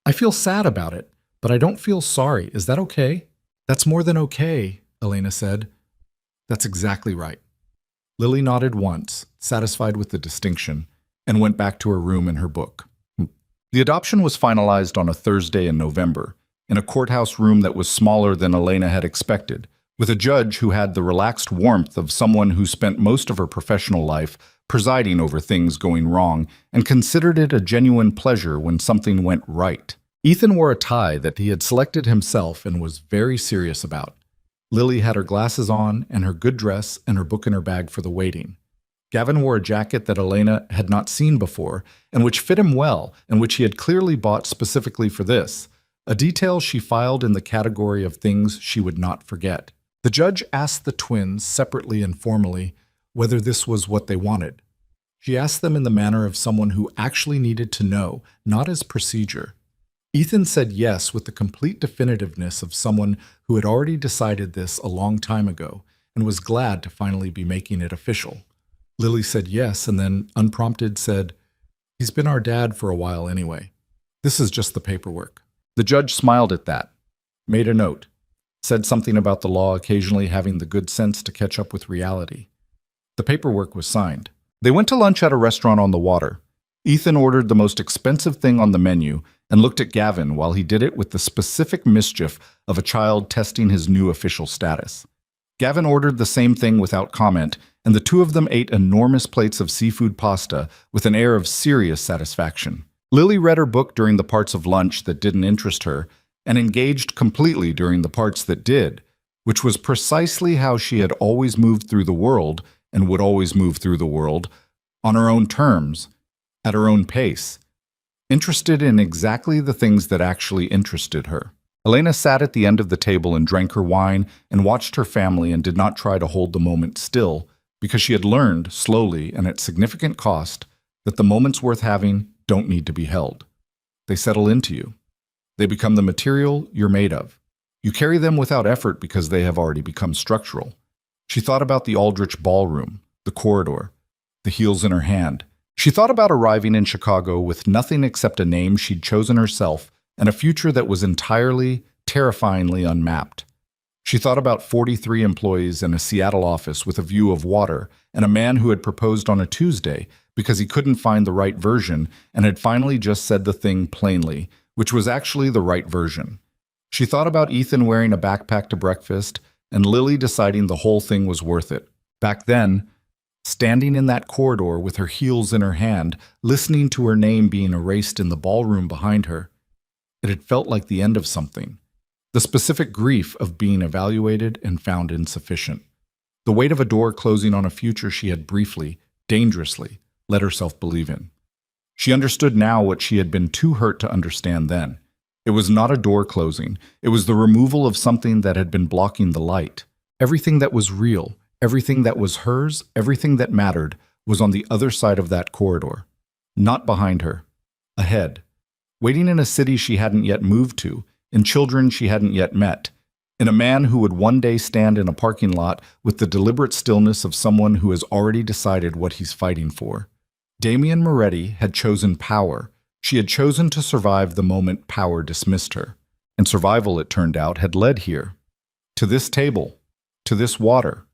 "I feel sad about it, but I don't feel sorry. Is that okay?" "That's more than okay," Elena said. "That's exactly right." Lily nodded once, satisfied with the distinction, and went back to her room and her book. The adoption was finalized on a Thursday in November, in a courthouse room that was smaller than Elena had expected, with a judge who had the relaxed warmth of someone who spent most of her professional life presiding over things going wrong and considered it a genuine pleasure when something went right. Ethan wore a tie that he had selected himself and was very serious about. Lily had her glasses on and her good dress and her book in her bag for the waiting. Gavin wore a jacket that Elena had not seen before and which fit him well and which he had clearly bought specifically for this, a detail she filed in the category of things she would not forget. The judge asked the twins separately and formally whether this was what they wanted. She asked them in the manner of someone who actually needed to know, not as procedure. Ethan said yes with the complete definitiveness of someone who had already decided this a long time ago and was glad to finally be making it official. Lily said yes and then, unprompted, said, "He's been our dad for a while anyway. This is just the paperwork." The judge smiled at that, made a note, said something about the law occasionally having the good sense to catch up with reality. The paperwork was signed. They went to lunch at a restaurant on the water. Ethan ordered the most expensive thing on the menu, and looked at Gavin while he did it with the specific mischief of a child testing his new official status. Gavin ordered the same thing without comment, and the two of them ate enormous plates of seafood pasta with an air of serious satisfaction. Lily read her book during the parts of lunch that didn't interest her, and engaged completely during the parts that did, which was precisely how she had always moved through the world and would always move through the world, on her own terms, at her own pace, interested in exactly the things that actually interested her. Elena sat at the end of the table and drank her wine and watched her family and did not try to hold the moment still, because she had learned, slowly and at significant cost, that the moments worth having don't need to be held. They settle into you. They become the material you're made of. You carry them without effort because they have already become structural. She thought about the Aldrich ballroom, the corridor, the heels in her hand. She thought about arriving in Chicago with nothing except a name she'd chosen herself and a future that was entirely, terrifyingly unmapped. She thought about 43 employees in a Seattle office with a view of water and a man who had proposed on a Tuesday because he couldn't find the right version and had finally just said the thing plainly, which was actually the right version. She thought about Ethan wearing a backpack to breakfast and Lily deciding the whole thing was worth it. Back then, standing in that corridor with her heels in her hand, listening to her name being erased in the ballroom behind her, it had felt like the end of something. The specific grief of being evaluated and found insufficient. The weight of a door closing on a future she had briefly, dangerously, let herself believe in. She understood now what she had been too hurt to understand then. It was not a door closing. It was the removal of something that had been blocking the light. Everything that was real, everything that was hers, everything that mattered, was on the other side of that corridor. Not behind her. Ahead. Waiting in a city she hadn't yet moved to, in children she hadn't yet met, in a man who would one day stand in a parking lot with the deliberate stillness of someone who has already decided what he's fighting for. Damian Moretti had chosen power. She had chosen to survive the moment power dismissed her. And survival, it turned out, had led here. To this table. To this water.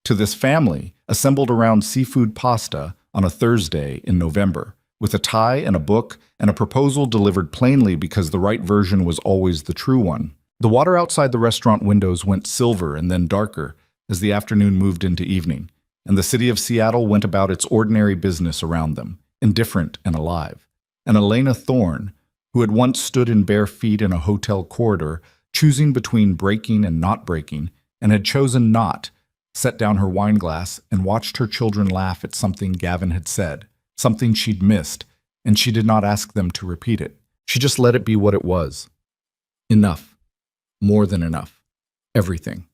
To this family, assembled around seafood pasta on a Thursday in November, with a tie and a book and a proposal delivered plainly because the right version was always the true one. The water outside the restaurant windows went silver and then darker as the afternoon moved into evening, and the city of Seattle went about its ordinary business around them, indifferent and alive. And Elena Thorne, who had once stood in bare feet in a hotel corridor, choosing between breaking and not breaking, and had chosen not, set down her wine glass and watched her children laugh at something Gavin had said, something she'd missed, and she did not ask them to repeat it. She just let it be what it was. Enough. More than enough. Everything.